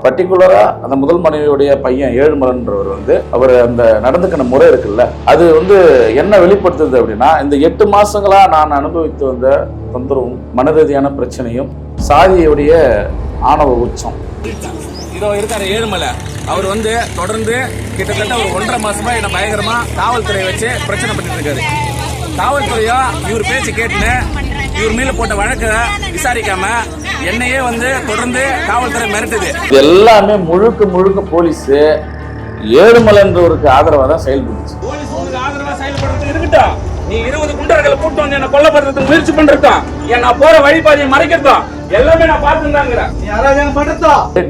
பர்டிகுலரா அந்த முதல் மனைவியுடைய பையன் ஏழுமலன்றவர் வந்து அவர் அந்த நடந்துக்கின முறை இருக்குல்ல, அது வந்து என்ன வெளிப்படுத்துது அப்படின்னா, இந்த 8 மாசங்களா நான் அனுபவித்து வந்த தொந்தரவும் மனரீதியான பிரச்சனையும் சாதியுடைய ஆணவ உச்சம். இதோ இருக்காரு ஏழுமலை, அவர் வந்து தொடர்ந்து கிட்டத்தட்ட ஒரு 1.5 மாசமா என்ன பயங்கரமா காவல்துறை வச்சு பிரச்சனை பண்ணிட்டு இருக்காரு. காவல்துறையோ இவர் பேச்சு கேட்டுன்னு இவர் மேல போட்ட வழக்க விசாரிக்காம என்னையே வந்து தொடர்ந்து காவல்துறை மிரட்டுது. எல்லாமே முழுக்க முழுக்க போலீஸ் ஏழுமலைன்றவருக்கு ஆதரவா தான் செயல்படுச்சு. போலீஸ் உங்களுக்கு ஆதரவா செயல்படுறது இருக்கட்டும், நீ 20 குண்டர்களை கூட்டு வந்து என்ன கொல்லப்படுறதுக்கு முயற்சி பண்றதும், நான் போற வழிபாதையை மறைக்கிறதும் எல்லாமே நான் பார்த்துருந்தாங்கிறேன்.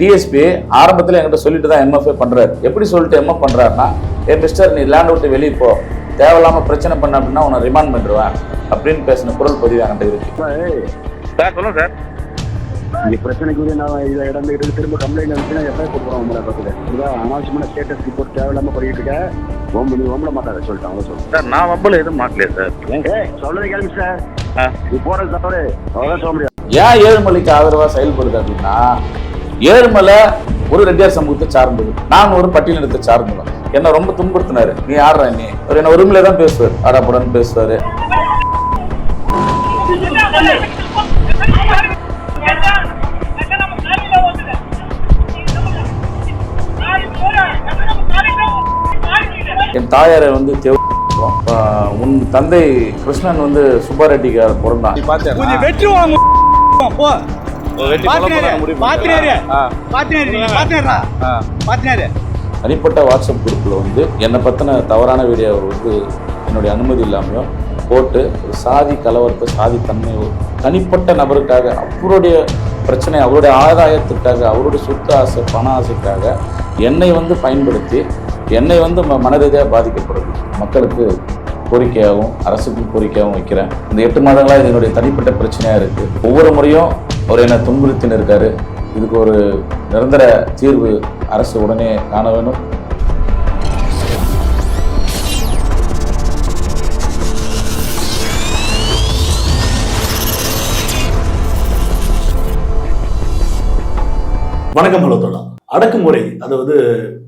டிஎஸ்பி ஆரம்பத்துல என்கிட்ட சொல்லிட்டு தான் எம்எஃப்ஏ பண்றாரு. எப்படி சொல்லிட்டு எம்எஃப் பண்றாருன்னா, மிஸ்டர் நீ லேண்ட் விட்டு வெளியே போ, தேவையில்லாம பிரச்சனை பண்ண அப்படின்னா உன்னை ரிமாண்ட் பண்ணிடுவேன் அப்படின்னு பேசின குரல் பதிவு என்கிட்ட இருக்கு. சார் சொல்லுங்க சார். இந்த பிரச்சனைக்கு நான் இதை இடம் திரும்ப கம்ப்ளைண்ட் வந்துச்சுன்னா எஃப்ஐஆர் போட்டுருவோம். உங்களை பார்த்துக்க இதுதான் அனாவசியமான ஸ்டேட்டஸ் ரிப்போர்ட் தேவையில்லாம பண்ணிட்டு இருக்கேன். நீ ஒம்பள மாட்டாத சொல்லிட்டேன். அவங்க சொல்லுங்க சார். நான் வம்பல எதுவும் மாட்டலையே சார். சொல்றது கேளுங்க சார். நீ போறது தவறு, அவ்வளோதான் சொல்ல முடியாது. ஏன் ஏழுமலைக்கு ஆதரவா செயல்படுது அப்படின்னா, ஏழுமலை ஒரு ரெட்டியார் சமூகத்தை சார்ந்தது, நான் ஒரு பட்டியலினத்தை சார்ந்தவன். என்ன ரொம்ப துன்புறுத்தினாரு. நீ யாரா நீ, அவர் என்ன உரிமையில தான் பேசுவார், ஆடாப்புடான்னு பேசுவாரு. என் தாயாரை வந்து உன் தந்தை கிருஷ்ணன் வந்து சுப்பாரெட்டிக்கார பிறந்தான். தனிப்பட்ட வாட்ஸ்அப் குரூப்ல வந்து என்னை பத்தின தவறான வீடியோ வந்து என்னுடைய அனுமதி இல்லாமையோ போட்டு ஒரு சாதி கலவரத்தை, சாதி தன்மையோ தனிப்பட்ட நபருக்காக, அவருடைய பிரச்சனை, அவருடைய ஆதாயத்துக்காக, அவருடைய சொத்து ஆசை, பண ஆசைக்காக என்னை வந்து பயன்படுத்தி என்னை வந்து மனரீதியாக பாதிக்கப்படுது. மக்களுக்கு கோரிக்கையாகவும் அரசுக்கும் கோரிக்கையாகவும் வைக்கிறேன். இந்த 8 மாதங்களாக இது என்னுடைய தனிப்பட்ட பிரச்சனையாக இருக்குது. ஒவ்வொரு முறையும் அவர் என்னை துன்புறுத்தின்னு இருக்காரு. இதுக்கு ஒரு நிரந்தர தீர்வு அரசு உடனே காண வேணும். வணக்கம். ஹலோ தோழா. அடக்குமுறை, அதாவது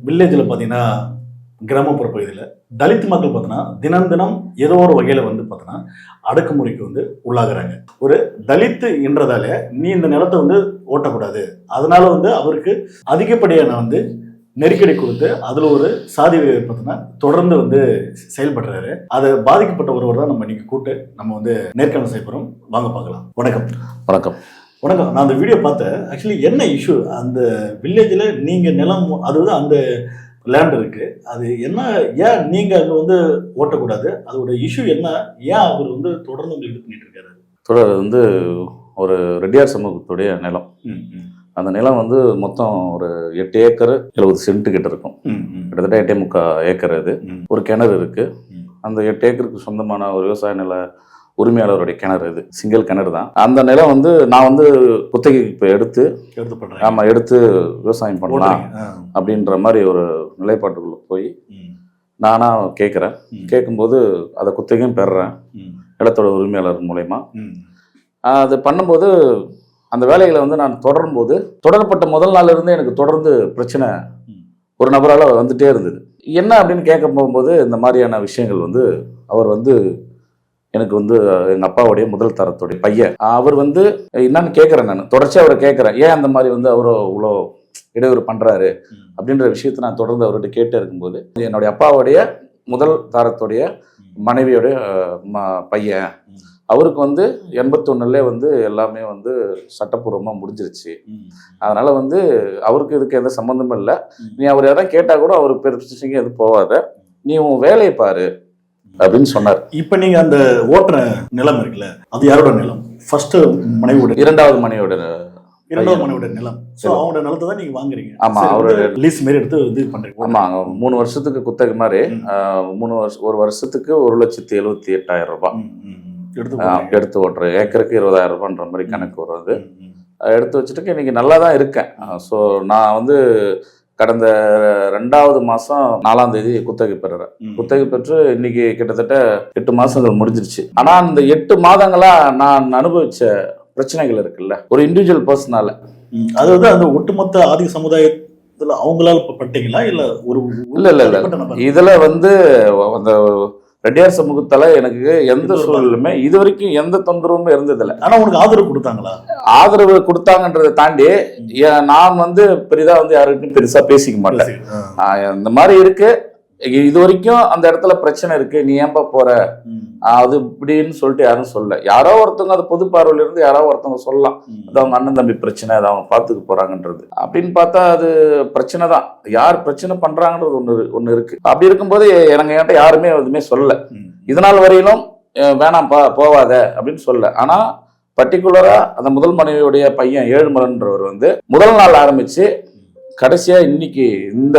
வில்லேஜில் பார்த்தீங்கன்னா, கிராமப்புற பகுதியில் தலித் மக்கள் பார்த்தீங்கன்னா தினம் தினம் ஏதோ ஒரு வகையில் வந்து பார்த்தீங்கன்னா அடக்குமுறைக்கு வந்து உள்ளாகிறாங்க. ஒரு தலித்து என்றதாலே நீ இந்த நிலத்தை வந்து ஓட்டக்கூடாது, அதனால வந்து அவருக்கு அதிகப்படியான வந்து நெருக்கடி கொடுத்து அதில் ஒரு சாதி பார்த்தீங்கன்னா தொடர்ந்து வந்து செயல்படுறாரு. அதை பாதிக்கப்பட்ட ஒருவர் தான் நம்ம இன்னைக்கு கூட்டு நம்ம வந்து நேர்காணல் செய்ய போகிறோம். வாங்க பார்க்கலாம். வணக்கம். வணக்கம். வணக்கம். நான் அந்த வீடியோ பார்த்தேன். ஆக்சுவலி என்ன இஷ்யூ, அந்த வில்லேஜில் நீங்கள் நிலம், அதாவது அந்த லேண்ட் இருக்கு, அது என்ன, ஏன் நீங்கள் அங்கே வந்து ஓட்டக்கூடாது, அதோட இஷ்யூ என்ன, ஏன் அவர் வந்து தொடர்ந்து உங்களுக்கு பண்ணிட்டு இருக்காரு? தொடர் வந்து ஒரு ரெட்டியார் சமூகத்துடைய நிலம். அந்த நிலம் வந்து மொத்தம் ஒரு 8 ஏக்கர் 70 சென்ட் கிட்ட இருக்கும். கிட்டத்தட்ட 8.25 ஏக்கர். அது ஒரு கிணறு இருக்கு. அந்த 8 ஏக்கருக்கு சொந்தமான ஒரு விவசாய நில உரிமையாளருடைய கிணறு. இது சிங்கிள் கிணறு தான். அந்த நிலம் வந்து நான் வந்து குத்தகைக்கு இப்போ எடுத்து விவசாயம் பண்ணலாம் அப்படின்ற மாதிரி ஒரு நிலைப்பாட்டுக்குள்ள போய் நானா கேட்குறேன். கேட்கும்போது அதை குத்தகையும் பெறுறேன் நிலத்தோட உரிமையாளர் மூலயமா. அது பண்ணும்போது அந்த வேலைகளை வந்து நான் தொடரப்பட்ட முதல் நாள்ல இருந்தே எனக்கு தொடர்ந்து பிரச்சனை ஒரு நபரால் வந்துட்டே இருந்தது. என்ன அப்படின்னு கேட்க போகும்போது இந்த மாதிரியான விஷயங்கள் வந்து அவர் வந்து எனக்கு வந்து எங்கள் அப்பாவுடைய முதல் தரத்துடைய பையன், அவர் வந்து என்னன்னு கேட்குறேன். நான் தொடர்ச்சியாக அவரை கேட்குறேன், ஏன் அந்த மாதிரி வந்து அவரோ இவ்வளோ இடையூறு பண்ணுறாரு அப்படின்ற விஷயத்தை நான் தொடர்ந்து அவர்கிட்ட கேட்டே இருக்கும்போது, என்னுடைய அப்பாவுடைய முதல் தாரத்துடைய மனைவியோடைய பையன், அவருக்கு வந்து 81லே வந்து எல்லாமே வந்து சட்டப்பூர்வமாக முடிஞ்சிருச்சு. அதனால் வந்து அவருக்கு இதுக்கு எந்த சம்மந்தமும் இல்லை. நீ அவர் எதாவது கேட்டால் கூட அவர் பெருசிங்க எதுவும் போகாத, நீ உன் வேலையை பாரு அப்படின்னு சொன்னார். இப்ப நீங்க அந்த ஓட்டுற நிலம் இருக்குல்ல, அது யாரோட நிலம்? ஃபர்ஸ்ட் மனைவியோட, இரண்டாவது மனைவியோட நிலம். சோ அவங்களோட நிலத்தை தான் நீங்க வாங்குறீங்க. ஆமா, அவரோட லீஸ் மாதிரி எடுத்து இது பண்றீங்க. ஆமா, 3 வருஷத்துக்கு குத்தகை மாதிரி. 1 வருஷத்துக்கு 1,78,000 ரூபாய் எடுத்து ஓட்டுற, ஏக்கருக்கு 20,000 ரூபான்ற மாதிரி கணக்கு வருது. எடுத்து வச்சுட்டு இன்னைக்கு நல்லா தான் இருக்கேன். ஸோ நான் வந்து கடந்த 2வது மாதம் 4ஆம் தேதி குத்தகை பெறுறேன். குத்தகை பெற்று இன்னைக்கு கிட்டத்தட்ட 8 மாதங்கள் முடிஞ்சிருச்சு. ஆனால் இந்த 8 மாதங்களா நான் அனுபவிச்ச பிரச்சனைகள் இருக்குல்ல, ஒரு இண்டிவிஜுவல் பர்சனால அதாவது அந்த ஒட்டுமொத்த ஆதி சமுதாயத்துல அவங்களால பட்டீங்களா இல்ல ஒரு இல்ல இதுல வந்து அந்த ரெட்டியார் சமூகத்தால எனக்கு எந்த சூழலுமே இது வரைக்கும் எந்த தொந்தரவுமே இருந்ததில்லை. ஆனா உனக்கு ஆதரவு கொடுத்தாங்களா? ஆதரவு கொடுத்தாங்கன்றதை தாண்டி நான் வந்து பெரிதா வந்து யாருக்கிட்டையும் பெருசா பேசிக்க மாட்டேன். இந்த மாதிரி இருக்கு, இது வரைக்கும் அந்த இடத்துல பிரச்சனை இருக்கு, நீ ஏன்பா போற அது இப்படின்னு சொல்லிட்டு யாரும் சொல்ல. யாரோ ஒருத்தவங்க அது பொது பார்வையில இருந்து யாரோ ஒருத்தவங்க சொல்லலாம், அது அவங்க அண்ணன் தம்பி பிரச்சனை, அதை அவங்க பார்த்துக்க போறாங்கன்றது. அப்படின்னு பார்த்தா அது பிரச்சனை தான். யார் பிரச்சனை பண்றாங்கன்றது ஒண்ணு இருக்கு. அப்படி இருக்கும்போது எனக்கு என்கிட்ட யாருமே எதுவுமே சொல்லல. இதனால் வரையிலும் வேணாம்ப்பா போவாத அப்படின்னு சொல்ல. ஆனா பர்டிகுலரா அந்த முதல் மனைவியுடைய பையன் ஏழுமலன்றவர் வந்து முதல் நாள் ஆரம்பிச்சு கடைசியா இன்னைக்கு இந்த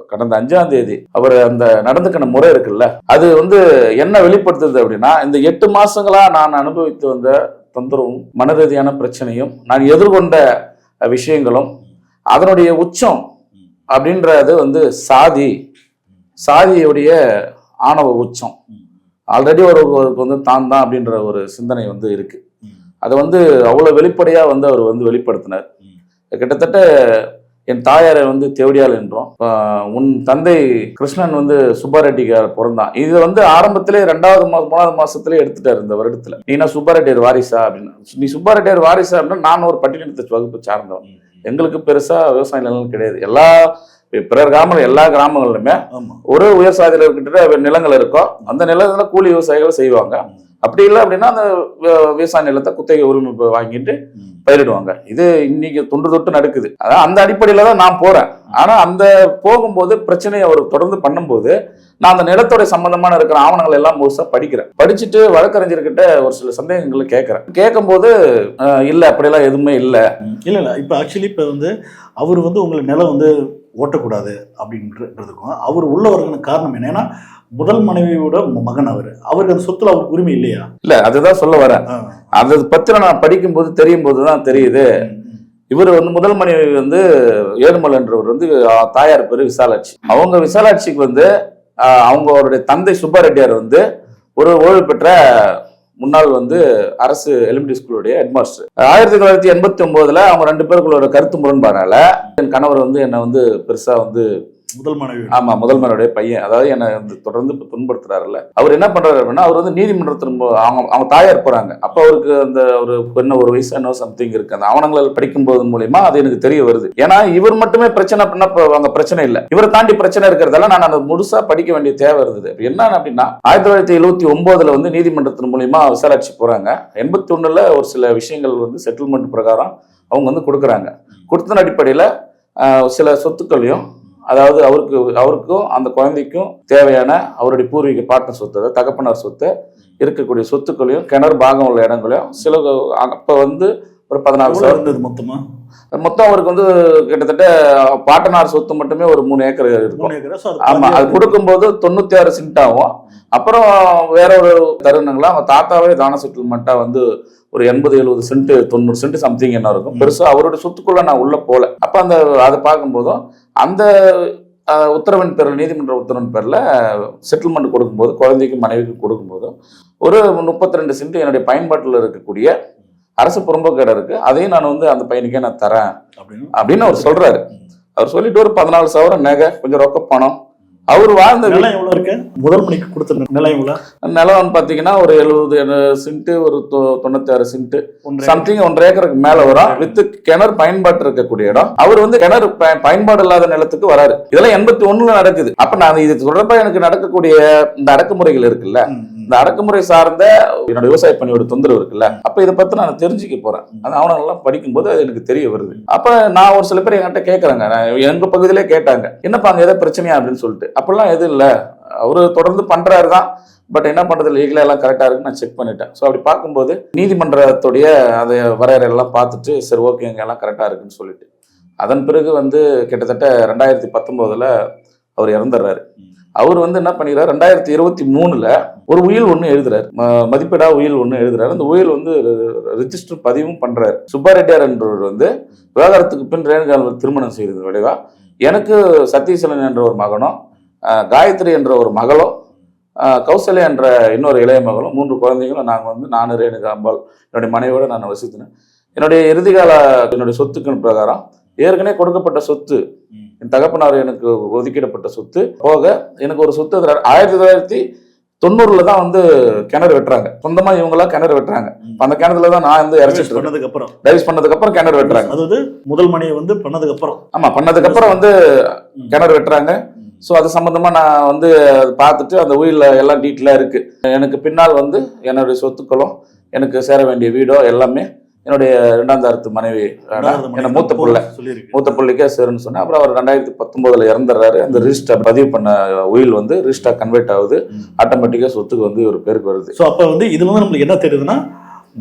கடந்த 5ஆம் தேதி அவர் அந்த நடந்துக்கின முறை இருக்குல்ல, அது வந்து என்ன வெளிப்படுத்துது அப்படின்னா, இந்த 8 மாசங்களா நான் அனுபவித்து வந்த தொந்தரவும் மனரீதியான பிரச்சனையும் நான் எதிர்கொண்ட விஷயங்களும் அதனுடைய உச்சம் அப்படின்றது வந்து சாதியுடைய ஆணவ உச்சம். ஆல்ரெடி ஒருவருக்கு வந்து தான் அப்படின்ற ஒரு சிந்தனை வந்து இருக்கு. அதை வந்து அவ்வளவு வெளிப்படையா வந்து அவர் வந்து வெளிப்படுத்தினார். கிட்டத்தட்ட என் தாயாரை வந்து தேவடியால் என்றோம், உன் தந்தை கிருஷ்ணன் வந்து சுப்பாரெட்டிக்கார பிறந்தான். இது வந்து ஆரம்பத்திலே 2வது மாசம் 3வது மாசத்திலே எடுத்துட்டாரு இந்த வருடத்துல. நீனா சுப்பாரெட்டியார் வாரிசா அப்படின்னா, நீ சுப்பாரெட்டியார் வாரிசா அப்படின்னா நான் ஒரு பட்டியலினத்தை வகுப்பு சார்ந்தவன். எங்களுக்கு பெருசா விவசாய நிலம் கிடையாது. எல்லா பிறர் எல்லா கிராமங்களிலுமே ஒரு உயர் சாதியில இருக்கிட்ட நிலங்கள் இருக்கும். அந்த நிலத்துல கூலி விவசாயிகள் செய்வாங்க. அப்படி இல்லை அப்படின்னா அந்த விவசாய நிலத்தை குத்தகை உரிமை வாங்கிட்டு பயிரிடுவாங்க. இது இன்னைக்கு தொட்டு நடக்குது. அதான் அந்த அடிப்படையில தான் நான் போறேன். ஆனா அந்த போகும்போது பிரச்சனையை அவர் தொடர்ந்து பண்ணும்போது நான் அந்த நிலத்தோட சம்பந்தமான இருக்கிற ஆவணங்கள் எல்லாம் முழுசா படிக்கிறேன். படிச்சுட்டு வழக்கறிஞர்கிட்ட ஒரு சில சந்தேகங்களை கேட்கும்போது இல்ல அப்படியெல்லாம் எதுவுமே இல்லை. இப்ப ஆக்சுவலி இப்ப வந்து அவர் வந்து உங்களை நிலம் வந்து ஓட்டக்கூடாது அப்படின்றதுக்கும் அவர் உள்ள வரதுக்கு காரணம் என்ன? ஏன்னா முதல் மனைவியோட மகன் அவருக்கு அந்த சொத்துல அவருக்கு உரிமை இல்லையா? இல்ல, அதுதான் சொல்ல வரேன். அதை பத்தி நான் படிக்கும் போது தெரியும் போதுதான் தெரியுது. இவர் வந்து முதல் மனைவி வந்து ஏழுமல் என்றவர் வந்து தாயார் பேரு விசாலாட்சி. அவங்க விசாலாட்சிக்கு வந்து அவங்களுடைய தந்தை சுப்பாரெட்டியார் வந்து ஒரு ஓய்வு பெற்ற முன்னாள் வந்து அரசு எலிமெண்டரி ஸ்கூலுடைய ஹெட்மாஸ்டர். 1989 அவங்க 2 பேருக்குள்ள கருத்து முரண்பாடால என் கணவர் வந்து என்னை வந்து பெருசா வந்து முதல் மனைவியுடைய பையன், அதாவது என்னை தொடர்ந்து துன்படுத்துறாருல்ல. அவர் என்ன பண்றாரு அப்படின்னா, அவர் வந்து நீதிமன்றத்தின் அவங்க தாயார் போறாங்க. அப்ப அவருக்கு அந்த ஒரு வயசு என்ன சம்திங் இருக்கு. அந்த ஆவணங்கள் படிக்கும் போது மூலியமா அது எனக்கு தெரிய வருது. ஏன்னா இவர் மட்டுமே பிரச்சனை பண்ண அங்க பிரச்சனை இல்லை, இவரை தாண்டி பிரச்சனை இருக்கிறதால நான் அந்த முழுசா படிக்க வேண்டிய தேவை இருந்தது. என்ன அப்படின்னா 1979 வந்து நீதிமன்றத்தின் மூலியமா விசாலாட்சி போறாங்க. 81 ஒரு சில விஷயங்கள் வந்து செட்டில்மெண்ட் பிரகாரம் அவங்க வந்து கொடுக்குறாங்க. கொடுத்தன அடிப்படையில சில சொத்துக்களையும், அதாவது அவருக்கும் அந்த குழந்தைக்கும் தேவையான அவருடைய பூர்வீக பாட்டன் சொத்து, தகப்பனார் சொத்து இருக்கக்கூடிய சொத்துக்களையும் கிணறு பாகம் உள்ள இடங்களையும் சில அப்ப வந்து ஒரு 14 இருந்தது மொத்தம் அவருக்கு வந்து கிட்டத்தட்ட பாட்டனார் சொத்து மட்டுமே ஒரு 3 ஏக்கர் இருக்கும். ஆமா, அது கொடுக்கும்போது 96 சென்டாகும். அப்புறம் வேற ஒரு தருணங்களா அவங்க தாத்தாவே தான செட்டில்மெண்ட்டா வந்து ஒரு 80-70 சென்ட் 90 சென்ட் சம்திங் என்ன இருக்கும். பெருசா அவருடைய சொத்துக்குள்ள நான் உள்ள போல. அப்ப அதை பார்க்கும்போதும் அந்த உத்தரவின் பேர்ல, நீதிமன்ற உத்தரவின் பேர்ல செட்டில்மெண்ட் கொடுக்கும்போது குழந்தைக்கு மனைவிக்கு கொடுக்கும்போதும் ஒரு 32 சென்ட் என்னுடைய பயன்பாட்டில் இருக்கக்கூடிய அரசு புறம்போக்கு இடம் இருக்கு, அதையும் நான் வந்து அந்த பையனுக்கே நான் தரேன் அப்படின்னு அவர் சொல்றாரு. அவர் சொல்லிட்டு ஒரு 14 சவரம் நகை, கொஞ்சம் ரொக்க பணம், அவர் வாழ்ந்த நிலம் எவ்வளவு இருக்கு? முதல் மணிக்கு கொடுத்த நிலம் எவ்வளவு? நிலம் பாத்தீங்கன்னா ஒரு 70 சென்ட், ஒரு 96 சென்ட் சம்திங், 1.5 ஏக்கருக்கு மேல வரும். வித்து கிணறு பயன்பாட்டு இருக்கக்கூடிய இடம். அவர் வந்து கிணறு பயன்பாடு இல்லாத நிலத்துக்கு வராரு. இதெல்லாம் 81 நடக்குது. அப்ப நான் இது தொடர்பா எனக்கு நடக்கக்கூடிய இந்த அடக்குமுறைகள் இருக்குல்ல, இந்த அடக்குமுறை சார்ந்த என்னோட விவசாய பணியோட தொந்தரவு இருக்குல்ல, அப்ப இதை பத்தி நான் தெரிஞ்சுக்க போறேன். அது ஆவணங்கள்லாம் படிக்கும்போது அது எனக்கு தெரிய வருது. அப்ப நான் ஒரு சில பேர் என்கிட்ட கேட்கறாங்க, எங்க பகுதியிலே கேட்டாங்க, என்னப்பா அங்க ஏதோ பிரச்சனையா அப்படின்னு சொல்லிட்டு. அப்படிலாம் எதுவும் இல்லை, அவரு தொடர்ந்து பண்றாரு தான், பட் என்ன பண்றது, லீகலா எல்லாம் கரெக்டா இருக்குன்னு நான் செக் பண்ணிட்டேன். ஸோ அப்படி பார்க்கும்போது நீதிமன்றத்துடைய அதை வரையறையெல்லாம் பார்த்துட்டு சரி ஓகே இங்க எல்லாம் கரெக்டா இருக்குன்னு சொல்லிட்டு, அதன் பிறகு வந்து கிட்டத்தட்ட 2019 அவர் இறந்துடுறாரு. அவர் வந்து என்ன பண்ணிக்கிறார், 2023 ஒரு உயில் ஒன்று எழுதுறாரு, மதிப்பீடா உயில் ஒன்று எழுதுறாரு. அந்த உயில் வந்து ரிஜிஸ்டர் பதிவும் பண்றாரு. சுப்பாரெட்டியார் என்றவர் வந்து விவாகரத்துக்கு பின் ரேணுகால் திருமணம் செய்தது விளைவா எனக்கு சத்தீஸ்வரன் என்ற ஒரு மகனும், காயத்ரி என்ற ஒரு மகளும், கௌசல்யா என்ற இன்னொரு இளைய மகளும், 3 குழந்தைங்களும் நாங்கள் வந்து, நான் ரேணுகா அம்பாள் என்னுடைய மனைவியோட நான் வசித்தேன். என்னுடைய இறுதிகால என்னுடைய சொத்துக்கள் பிரகாரம் ஏற்கனவே கொடுக்கப்பட்ட சொத்து, என் தகப்பனார் எனக்கு ஒதுக்கிடப்பட்ட சொத்து போக எனக்கு ஒரு சொத்து 1990 தான் வந்து கிணறு வெட்டுறாங்க. சொந்தமா இவங்களா கிணறு வெட்டுறாங்க. அந்த கிணறுல தான் நான் வந்து இறச்சிட்டு டைவர்ஸ் பண்ணதுக்கு அப்புறம் கிணறு வெட்டுறாங்க. அதாவது முதல் மனையை வந்து பண்ணதுக்கு அப்புறம், ஆமா, பண்ணதுக்கு அப்புறம் வந்து கிணறு வெட்டுறாங்க. ஸோ அது சம்பந்தமா நான் வந்து பார்த்துட்டு அந்த உயிரில் எல்லாம் டீட்டெயிலாக இருக்கு. எனக்கு பின்னால் வந்து என்னுடைய சொத்துக்களும் எனக்கு சேர வேண்டிய வீடோ எல்லாமே என்னுடைய 2ஆம் தரத்து மனைவி என்ன மூத்த பிள்ளைக்கே சேருன்னு சொன்னேன். அப்புறம் அவர் 2019 இறந்துடுறாரு. அந்த ரிஜிஸ்டர் பதிவு பண்ண உயில் வந்து ரிஜிஸ்டர் கன்வெர்ட் ஆகுது. ஆட்டோமேட்டிக்கா சொத்துக்கு வந்து ஒரு பேருக்கு வருது. ஸோ அப்போ வந்து இது வந்து நம்மளுக்கு என்ன தெரியுதுன்னா,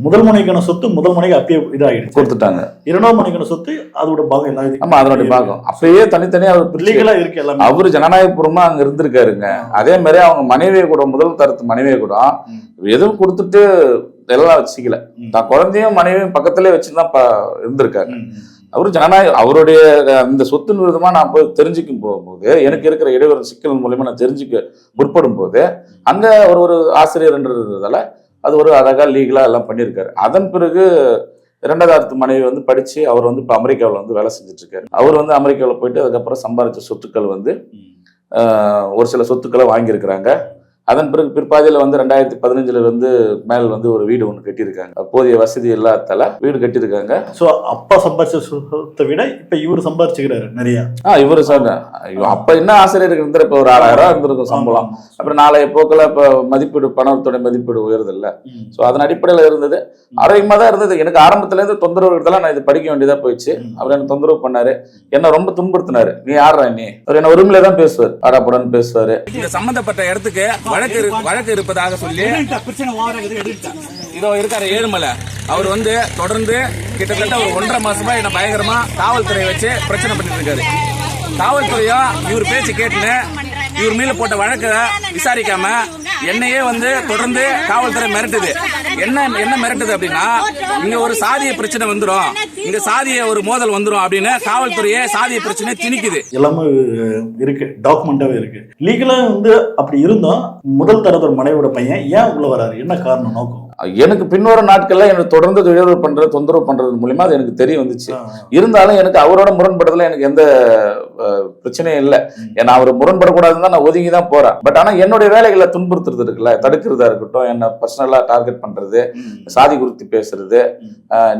முதல் மனைக்கான சொத்து முதல் மனைக்கு அப்பயே இதாகிடுச்சு, கொடுத்துட்டாங்க. 2ஆம் மனைக்கான சொத்து அதோட பாகம் எல்லாம், ஆமா, அதனுடைய பாகம் அப்பயே தனித்தனியா லீகலா இருக்கு எல்லாமே. அவரு ஜனநாயகபூர்வமா அங்க இருந்திருக்காருங்க. அதே மாதிரி அவங்க மனைவியை கூட, முதல் தரத்து மனைவியை கூட எதுவும் கொடுத்துட்டு எல்லாம் வச்சுக்கல. தான் குழந்தையும் மனைவியும் பக்கத்திலே வச்சுதான் இருந்திருக்காங்க. அவரு ஜனநாயகம். அவருடைய அந்த சொத்து விதமா நான் போய் தெரிஞ்சுக்கும் போகும்போது, எனக்கு இருக்கிற இடைவெளி சிக்கல் மூலமா நான் தெரிஞ்சுக்க முற்படும் போது, அங்க ஒரு ஆசிரியர்ன்றதால அது ஒரு அழகா லீகலா எல்லாம் பண்ணியிருக்காரு. அதன் பிறகு 2ஆம் தரத்து மனைவி வந்து படிச்சு அவர் வந்து இப்போ அமெரிக்காவில் வந்து வேலை செஞ்சுட்டு இருக்காரு. அவர் வந்து அமெரிக்காவில் போயிட்டு அதுக்கப்புறம் சம்பாதிச்ச சொத்துக்கள் வந்து ஒரு சில சொத்துக்களை வாங்கியிருக்கிறாங்க. அதன் பிறகு பிற்பாதையில் வந்து 2015 வந்து மேல் வந்து ஒரு வீடு ஒன்று கட்டியிருக்காங்க. போதிய வசதி இல்லாதால வீடு கட்டியிருக்காங்க. ஸோ அப்பா சம்பாதிச்ச சொத்தை விட இப்போ இவர் சம்பாதிச்சுக்கிறாரு நிறைய. இவரு சார் அப்ப என்ன ஆசிரியருக்கு இருந்தார், இப்போ ஒரு 6000 இருந்திருக்கும் சம்பளம். அப்புறம் நாளைய போக்கில் இப்போ மதிப்பீடு, பணத்தோட மதிப்பீடு உயருது இல்லை. ஸோ அதன் அடிப்படையில் இருந்தது. ஆரோக்கியமாக தான் இருந்தது. எனக்கு ஆரம்பத்துலேருந்து தொந்தரவு எடுத்தாலும் நான் இது படிக்க வேண்டியதாக போயிடுச்சு. அவர் என்ன தொந்தரவு பண்ணாரு, என்ன ரொம்ப துன்புறுத்தினாரு. நீ யாரா நீ? அவர் என்ன உரிமையில தான் பேசுவார், ஆடாப்படான்னு பேசுவாரு. இந்த சம்பந்தப்பட்ட இடத்துக்கு வழக்கு இருப்பதாக சொல்லி இதோ இருக்காரு ஏழுமலை. அவர் வந்து தொடர்ந்து கிட்டத்தட்ட ஒரு 1.5 மாசமா என்ன பயங்கரமா காவல்துறையை வச்சு பிரச்சனை பண்ணிட்டு இருக்காரு. காவல்துறையோ இவர் பேச்சு கேட்டுன்னு இவர் மேல போட்ட வழக்க விசாரிக்காம என்னையே வந்து தொடர்ந்து காவல்துறை மிரட்டுது. என்ன மிரட்டுது அப்படின்னா, இங்க ஒரு சாதிய பிரச்சனை வந்துடும், இங்க சாதிய ஒரு மோதல் வந்துடும் அப்படின்னு காவல்துறையே சாதிய பிரச்சனை திணிக்குது. எல்லாமே இருக்கு, டாக்குமெண்டாவே இருக்கு. லீகலா வந்து அப்படி இருந்தோம். முதல் தரத்து ஒரு மனைவியோட பையன் ஏன் உள்ள வராரு, என்ன காரணம், நோக்கம்? எனக்கு பின்வரும் நாட்கள்ல எனக்கு தொடர்ந்து இடையூறு பண்றது, தொந்தரவு பண்றது மூலியமா அது எனக்கு தெரிய வந்துச்சு. இருந்தாலும் எனக்கு அவரோட முரண்படுறதுல எனக்கு எந்த பிரச்சனையும் இல்லை. ஏன்னா அவர் முரண்படக்கூடாதுன்னு தான் நான் ஒதுங்கி தான் போறேன். பட் ஆனா என்னுடைய வேலைகளை துன்புறுத்துறது இருக்குல்ல, தடுக்கிறதா இருக்கட்டும், என்ன பர்சனலா டார்கெட் பண்றது, சாதி குறித்து பேசுறது,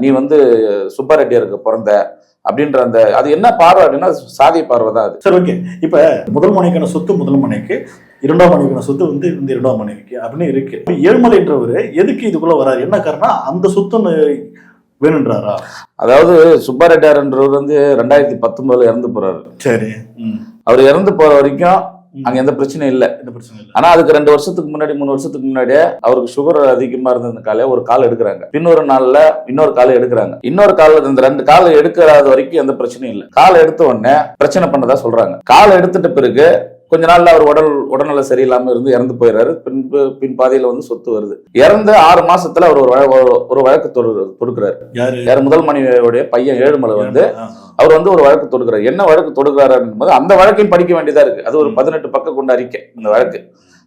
நீ வந்து சுப்பாரெட்டியாருக்கு பிறந்த அப்படின்ற அந்த அது என்ன பார்வை அப்படின்னா சாதி பார்வை தான் அது. சரி, ஓகே. இப்ப முதல் மனைக்கான சொத்து முதல் மனைக்கு, 2ஆம் மனைக்கான சொத்து வந்து இந்த 2ஆம் மனைக்கு அப்படின்னு இருக்கு. ஏழுமலைன்றவர் எதுக்கு இதுக்குள்ள வராரு, என்ன காரணம்? அந்த சொத்து வேணுன்றாரா? அதாவது சுப்பாரெட்டியார்ன்றவர் வந்து 2019 இறந்து போறாரு. சரி, அவர் இறந்து போற வரைக்கும் அங்க எந்த பிரச்சனையும் இல்லை. ஆனா அதுக்கு 2 வருஷத்துக்கு முன்னாடி 3 வருஷத்துக்கு முன்னாடியே அவருக்கு சுகர் அதிகமா இருந்ததுனால ஒரு கால் எடுக்கிறாங்க. இன்னொரு நாள்ல இன்னொரு கால் எடுக்கிறாங்க. இன்னொரு கால், இந்த 2 கால் எடுக்கிறாத வரைக்கும் எந்த பிரச்சனையும் இல்லை. கால் எடுத்த உடனே பிரச்சனை பண்ணதா சொல்றாங்க. கால் எடுத்துட்ட பிறகு கொஞ்ச நாள்ல அவர் உடல்நல சரியில்லாம இருந்து இறந்து போயிடுறாரு. பின் பாதையில வந்து சொத்து வருது. இறந்து 6 மாசத்துல அவர் ஒரு வழக்கு தொடுக்கிறாரு. யாரு? முதல் மனைவியோடைய பையன் ஏழுமலை வந்து அவர் வந்து ஒரு வழக்கு தொடுக்கிறார். என்ன வழக்கு தொடுக்கிறாரு போது அந்த வழக்கையும் படிக்க வேண்டியதா இருக்கு. அது ஒரு 18 பக்கம் கொண்ட அறிக்கை அந்த வழக்கு.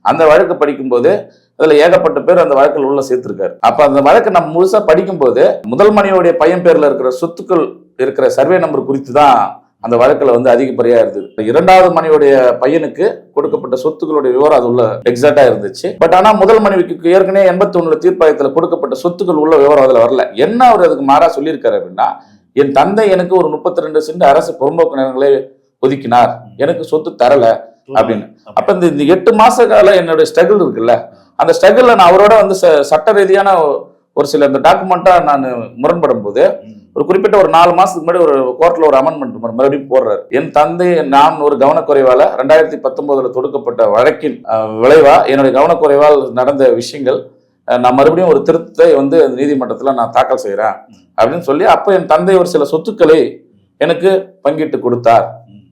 அந்த வழக்கு படிக்கும் போது அதுல ஏகப்பட்ட பேர் அந்த வழக்கில் உள்ள சேர்த்திருக்காரு. அப்ப அந்த வழக்கு நம்ம முழுசா படிக்கும் போது முதல் மனைவியோடைய பையன் பேர்ல இருக்கிற சொத்துக்கள் இருக்கிற சர்வே நம்பர் குறித்து தான் அந்த வழக்குல வந்து அதிகப்படியா இருந்தது. 2ஆவது மனைவியுடைய பையனுக்கு கொடுக்கப்பட்ட சொத்துக்களுடைய விவரம் அது உள்ள எக்ஸாக்டா இருந்துச்சு. பட் ஆனா முதல் மனைவிக்கு ஏற்கனவே 81 தீர்ப்பாயத்துல கொடுக்கப்பட்ட சொத்துக்கள் உள்ள விவரம் அதுல வரல. என்ன அவர் அதுக்கு மாறா சொல்லியிருக்காரு அப்படின்னா, என் தந்தை எனக்கு ஒரு 32 சென்ட் அரசு புறம்போக்கு நிலங்களை ஒதுக்கினார், எனக்கு சொத்து தரல அப்படின்னு. அப்ப இந்த 8 மாச கால என்னுடைய ஸ்ட்ரகிள் இருக்குல்ல, அந்த ஸ்ட்ரகிள்ல நான் அவரோட வந்து சட்ட ரீதியான ஒரு சில இந்த டாக்குமெண்டா நான் முரண்படும் போது ஒரு குறிப்பிட்ட ஒரு 4 மாசத்துக்கு முன்னாடி ஒரு கோர்ட்ல ஒரு அமெண்ட்மெண்ட் மறுபடியும் போடுறாரு. என் தந்தை நான் ஒரு கவனக்குறைவால 2019 தொடுக்கப்பட்ட வழக்கின் விளைவா என்னுடைய கவனக்குறைவால் நடந்த விஷயங்கள் நான் மறுபடியும் ஒரு திருத்தத்தை வந்து நீதிமன்றத்துல நான் தாக்கல் செய்யறேன் அப்படின்னு சொல்லி, அப்ப என் தந்தை ஒரு சில சொத்துக்களை எனக்கு பங்கிட்டு கொடுத்தார்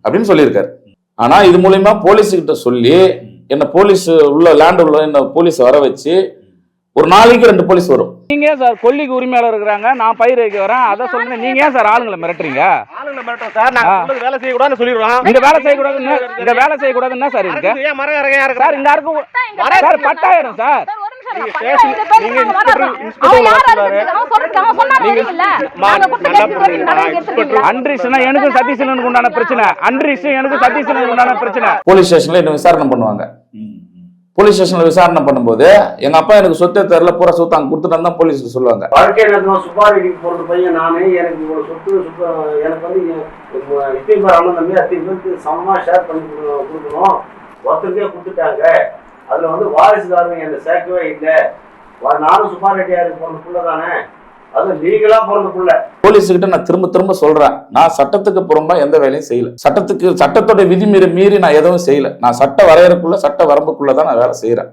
அப்படின்னு சொல்லியிருக்காரு. ஆனா இது மூலியமா போலீஸ் கிட்ட சொல்லி என்ன போலீஸ் உள்ள லேண்ட் உள்ள என்ன போலீஸ் வர வச்சு ஒரு நாளைக்கு 2 போலீஸ் வரும். நீங்க சார் கொல்லிக்கு உரிமையாளர் இருக்கிறாங்க, நான் பயிர் வைக்க வரேன், அதை சொல்லுங்க. நீங்க ஏன் சார் ஆளுங்களை மிரட்டுறீங்க? ஆளுங்களை மிரட்டுறோம் சார், நாங்க வேலை செய்யக்கூடாதுன்னு சொல்லிடுறோம். இந்த வேலை செய்யக்கூடாதுன்னு சார் இருக்கு. ஏன் மரம் இறங்க சார் இங்க இருக்கும் சார் பட்டாயிரம் சார் நீங்க ஸ்டேஷன் நீங்க இன்ஸ்பெக்டர் வர சொல்றாரு. அன்ரிஸ்னா எனக்கும் சதீஷனுக்கு உண்டான பிரச்சனை. அன்ரிஸ் எனக்கு சதீஷனுக்கு உண்டான பிரச்சனை. போலீஸ் ஸ்டேஷன்ல என்ன விசாரணை பண்ணுவாங்க. போலீஸ் ஸ்டேஷன்ல விசாரணை பண்ணும்போது எங்க அப்பா எனக்கு சொத்தே தெரியல, பூரா சொத்து அங்க கொடுத்துட்டு தான் போலீஸ்க்கு சொல்லுவாங்க. வாழ்க்கை நடத்தின சுப்பாரிக்கு போறது பையன் நானே, எனக்கு இவ்வளவு சொத்து எனக்கு வந்து இத்தனை பேர் அண்ணன் தம்பி அத்தனை பேருக்கு சமமா ஷேர் பண்ணி கொடுக்கணும், ஒருத்தருக்கே கொடுத்துட்டாங்க. அதுல வந்து வாரிசுதாரங்க என்னை சேர்க்கவே இல்லை. நானும் சுப்பாரி ரெட்டியாருக்கு பிறந்த புள்ள தானே, அது லீகலா பிறந்த புள்ள. போலீஸுக்கிட்ட நான் திரும்ப திரும்ப சொல்றேன், நான் சட்டத்துக்கு புறம்பா எந்த வேலையும் செய்யல. சட்டத்தோட விதி மீறி நான் எதுவும் செய்யல. நான் சட்ட வரையறைக்குள்ள சட்ட வரம்புக்குள்ளதான் நான் வேலை செய்யறேன்.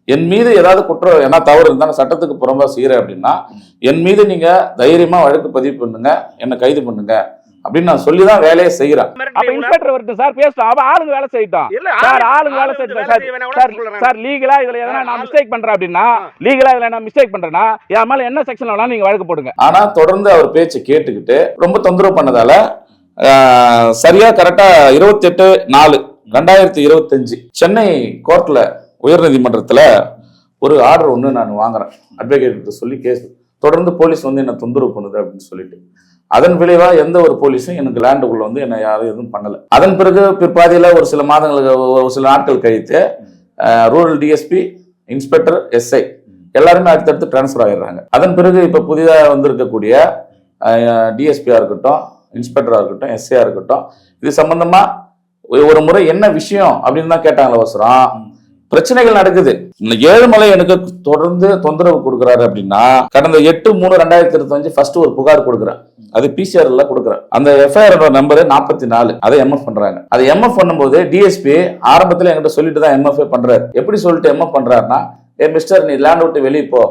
என் மீது ஏதாவது குற்றம் என்ன தவறு இருந்தா நான் சட்டத்துக்கு புறம்பா செய்யறேன் அப்படின்னா என் மீது நீங்க தைரியமா வழக்கு பதிவு பண்ணுங்க, என்னை கைது பண்ணுங்க அப்படின்னு நான் சொல்லிதான் வேலையை செய்யறேன். அப்ப இன்ஸ்பெக்டர் வரட்டும் சார், பேசட்டும். அப்ப ஆளுங்க வேலை செய்யட்டும் சார், ஆளுங்க வேலை செய்யட்டும் சார். லீகலா இதுல எதனா நான் மிஸ்டேக் பண்றேன் அப்படின்னா, லீகலா இதுல நான் மிஸ்டேக் பண்றேன்னா என் மேல என்ன செக்ஷன்ல வேணாலும் நீங்க வழக்கு போடுங்க. ஆனா தொடர்ந்து அவர் பேச்சு கேட்டுக்கிட்டு ரொம்ப தொந்தரவு பண்ணதால சரியா கரெக்டா 28/4/2025 சென்னை கோர்ட்ல உயர்நீதிமன்றத்துல ஒரு ஆர்டர் ஒண்ணு நான் வாங்குறேன். அட்வொகேட் சொல்லி கேஸ் தொடர்ந்து போலீஸ் வந்து என்ன தொந்தரவு பண்ணுது அப்படின்னு சொல்லிட்டு, அதன் விளைவா எந்த ஒரு போலீஸும் எனக்கு லேண்டுக்குள்ள வந்து என்ன யாரும் எதுவும் பண்ணல. அதன் பிறகு பிற்பாதியில ஒரு சில மாதங்களுக்கு ஒரு சில நாட்கள் கழித்து ரூரல் டிஎஸ்பி, இன்ஸ்பெக்டர், எஸ்ஐ எல்லாருமே அடுத்தடுத்து டிரான்ஸ்பர் ஆகிடுறாங்க. அதன் பிறகு இப்ப புதிதாக வந்திருக்கக்கூடிய டிஎஸ்பியா இருக்கட்டும், இன்ஸ்பெக்டரா இருக்கட்டும், எஸ்ஐயா இருக்கட்டும், இது சம்பந்தமா ஒரு முறை என்ன விஷயம் அப்படின்னு தான் கேட்டாங்களே அவசரம். பிரச்சனைகள் நடக்குது. ஏழுமலை எனக்கு தொடர்ந்து தொந்தரவு கொடுக்குறாரு அப்படின்னா கடந்த 8/3/2025 ஃபர்ஸ்ட் ஒரு புகார் கொடுக்குறேன். அது பிசிஆர்ல கொடுக்குறேன். அந்த எஃப்ஐஆர் நம்பர் 44. அதை எம்எஃப் பண்றாங்க. அதை எம்எஃப் பண்ணும்போது டிஎஸ்பி ஆரம்பத்துல என்கிட்ட சொல்லிட்டு தான் எம்எஃப் பண்றாரு. எப்படி சொல்லிட்டு எம்எஃப் பண்றாருன்னா, மிஸ்டர் நீ லேண்ட் விட்டு வெளியே போ,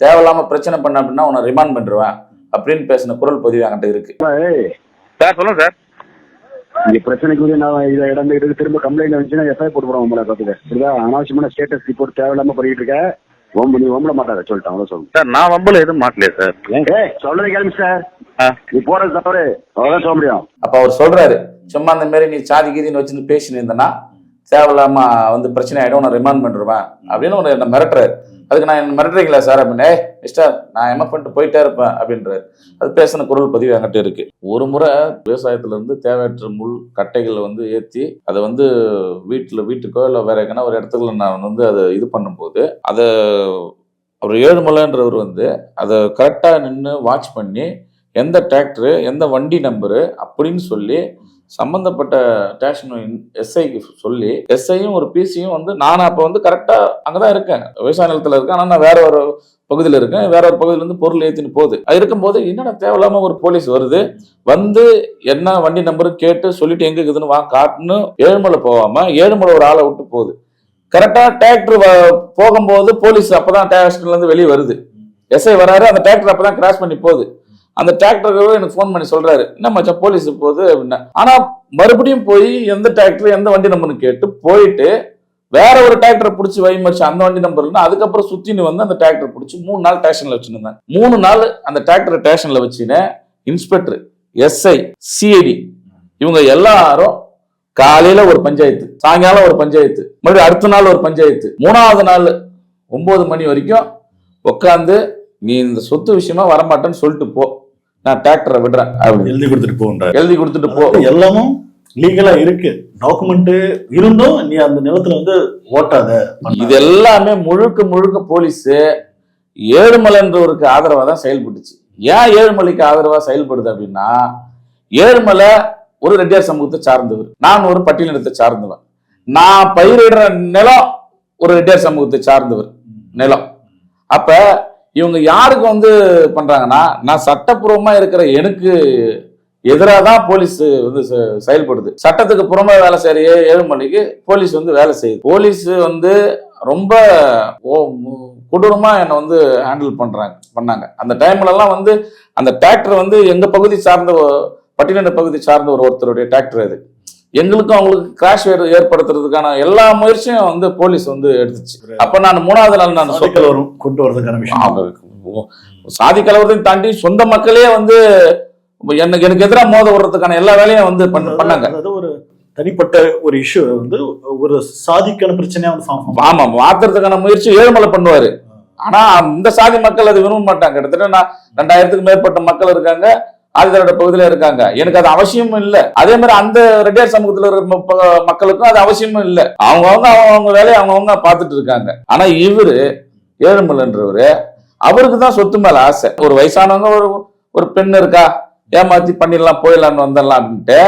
தேவையில்லாம பிரச்சனை பண்ண அப்படின்னா உன்னை ரிமாண்ட் பண்ணிடுவேன் அப்படின்னு பேசின குரல் பதிவு என்கிட்ட இருக்கு. சார் சொல்லுங்க சார். இந்த பிரச்சனைக்குரிய நான் இதை இடந்துட்டு திரும்ப கம்ப்ளைண்ட் வந்துச்சுன்னா எஃப்ஐஆர் போட்டு போறோம் உங்களை பார்த்துக்க. புரியுதா? அனாவசியமான ஸ்டேட்டஸ் ரிப்போர்ட் தேவையில்லாம பண்ணிட்டு இருக்க. நீ வம்பல மாட்டாத சொல்லிட்டேன். அவ்வளவு சொல்லுங்க சார். நான் வம்பல எதுவும் மாட்டலையே சார். சொல்றது கேள்வி சார். நீ போறது தவறு, அவ்வளவுதான் சொல்ல முடியும். அப்ப அவர் சொல்றாரு, சும்மா அந்த மாதிரி நீ சாதி கீதின்னு வச்சுன்னு பேசின்னு இருந்தேன்னா தேவையில்லாம வந்து பிரச்சனை ஆயிடும், நான் ரிமாண்ட் பண்ணிடுவேன் அப்படின்னு ஒரு என்ன மிரட்டுறாரு. அதுக்கு நான் என்ன மிரட்டுறீங்களா சார் அப்படின்னு, மிஸ்டர் நான் எம்எஃப் பண்ணிட்டு போயிட்டே இருப்பேன் அப்படின்றாரு. அது பேசின குரல் பதிவு என்கிட்ட இருக்கு. ஒரு முறை விவசாயத்துல இருந்து தேவையற்ற முள் கட்டைகளை வந்து ஏற்றி அதை வந்து வீட்டுக்கோ இல்லை வேற எங்கன்னா ஒரு இடத்துல நான் வந்து அதை இது பண்ணும்போது அதை அவர் ஏழுமலைன்றவர் வந்து அதை கரெக்டா நின்று வாட்ச் பண்ணி எந்த டிராக்டரு எந்த வண்டி நம்பரு அப்படின்னு சொல்லி சம்பந்தப்பட்ட ஸ்டேஷன் எஸ்ஐக்கு சொல்லி, எஸ்ஐயும் ஒரு பிசியும் வந்து நானும் அப்போ வந்து கரெக்டா அங்கதான் இருக்கேன், விவசாய நிலத்துல இருக்கேன். ஆனா நான் வேற ஒரு பகுதியில் இருக்கேன். வேற ஒரு பகுதியில இருந்து பொருள் ஏற்றின்னு போகுது. அது இருக்கும்போது என்னடா தேவையில்லாம ஒரு போலீஸ் வருது, வந்து என்ன வண்டி நம்பரு கேட்டு சொல்லிட்டு எங்க இருக்குதுன்னு காட்டுன்னு ஏழுமலை போகாம ஏழுமலை ஒரு ஆளை விட்டு போகுது. கரெக்டா டிராக்டர் போகும்போது போலீஸ் அப்பதான் ஸ்டேஷன்ல இருந்து வெளியே வருது. எஸ்ஐ வராரு, அந்த டிராக்டர் அப்பதான் கிராஸ் பண்ணி போகுது. அந்த டிராக்டருக்கு எனக்கு ஃபோன் பண்ணி சொல்றாரு, என்ன மச்சான் போலீஸ் போகுது அப்படின்னா. ஆனா மறுபடியும் போய் எந்த டிராக்டர் எந்த வண்டி நம்பர்னு கேட்டு போயிட்டு வேற ஒரு டிராக்டரை பிடிச்சி வைமரிச்சு அந்த வண்டி நம்பர்னா அதுக்கப்புறம் சுத்தின்னு வந்து அந்த டிராக்டர் பிடிச்சி 3 நாள் ஸ்டேஷன்ல வச்சுருந்தேன். 3 நாள் அந்த டிராக்டர் ஸ்டேஷன்ல வச்சுன்னு இன்ஸ்பெக்டர், எஸ்ஐ, சிஐடி இவங்க எல்லாரும் காலையில ஒரு பஞ்சாயத்து, சாயங்காலம் ஒரு பஞ்சாயத்து, மறுபடியும் அடுத்த நாள் ஒரு பஞ்சாயத்து, 3வது நாள் 9 மணி வரைக்கும் உட்காந்து நீ இந்த சொத்து விஷயமா வரமாட்டேன்னு சொல்லிட்டு போ, நான் டிராக்டரை விடுறேன் அப்படின்னு எழுதி கொடுத்துட்டு போன்ற எழுதி கொடுத்துட்டு போ. எல்லாமும் லீகலா இருக்கு, டாக்குமெண்ட் இருந்தும் நீ அந்த நிலத்துல வந்து ஓட்டாத. இது எல்லாமே முழுக்க போலீஸ் ஏழுமலைன்றவருக்கு ஆதரவா தான் செயல்பட்டுச்சு. ஏன் ஏழுமலைக்கு ஆதரவா செயல்படுது அப்படின்னா, ஏழுமலை ஒரு ரெட்டியார் சமூகத்தை சார்ந்தவர், நான் ஒரு பட்டியலினத்தை சார்ந்தவன். நான் பயிரிடுற நிலம் ஒரு ரெட்டியார் சமூகத்தை சார்ந்தவர் நிலம். அப்ப இவங்க யாருக்கு வந்து பண்றாங்கன்னா, நான் சட்டப்பூர்வமா இருக்கிற எனக்கு எதிராக தான் போலீஸ் வந்து செயல்படுது. சட்டத்துக்கு புறமா வேலை செய்யற ஏழுமலைக்கு போலீஸ் வந்து வேலை செய்யுது. போலீஸ் வந்து ரொம்ப கொடூரமா என்னை வந்து ஹேண்டில் பண்ணாங்க. அந்த டைம்ல எல்லாம் வந்து அந்த டிராக்டர் வந்து எங்க பகுதி சார்ந்த பட்டியலின பகுதி சார்ந்த ஒருத்தருடைய டிராக்டர். அது எங்களுக்கும் அவங்களுக்கு கிராஷ் ஏற்படுத்துறதுக்கான எல்லா முயற்சியும் வந்து போலீஸ் வந்து எடுத்துச்சு. அப்ப நான் 3வது நாள் நான் கொண்டு வரதுக்கான விஷயம், சாதி கலவரத்தையும் தாண்டி சொந்த மக்களே வந்து எனக்கு எதிராக மோத விடுறதுக்கான எல்லா வேலையும் வந்து பண்ணாங்க. அதாவது ஒரு தனிப்பட்ட ஒரு இஷ்யூ வந்து ஒரு சாதிக்கான பிரச்சனையா வந்து ஆமா மாத்துறதுக்கான முயற்சி ஏழுமலை பண்ணுவாரு. ஆனா இந்த சாதி மக்கள் அது விரும்ப மாட்டாங்க. கிட்டத்தட்ட நான் 2000க்கு மேற்பட்ட மக்கள் இருக்காங்க, ஆதிதிராவிட பகுதியில இருக்காங்க. எனக்கு அது அவசியமும் இல்லை. அதே மாதிரி அந்த ரெட்டியார் சமூகத்துல இருக்கிற மக்களுக்கும் அது அவசியமும் இல்லை. அவங்க வேலையை அவங்கவுங்க பார்த்துட்டு இருக்காங்க. ஆனா இவரு ஏழுமலைன்றவரு அவருக்கு தான் சொத்து மேல ஆசை. ஒரு வயசானவங்க ஒரு பெண் இருக்கா, ஏமாத்தி பண்ணிடலாம் போயிடலான்னு வந்துடலாம் அப்படின்ட்டு,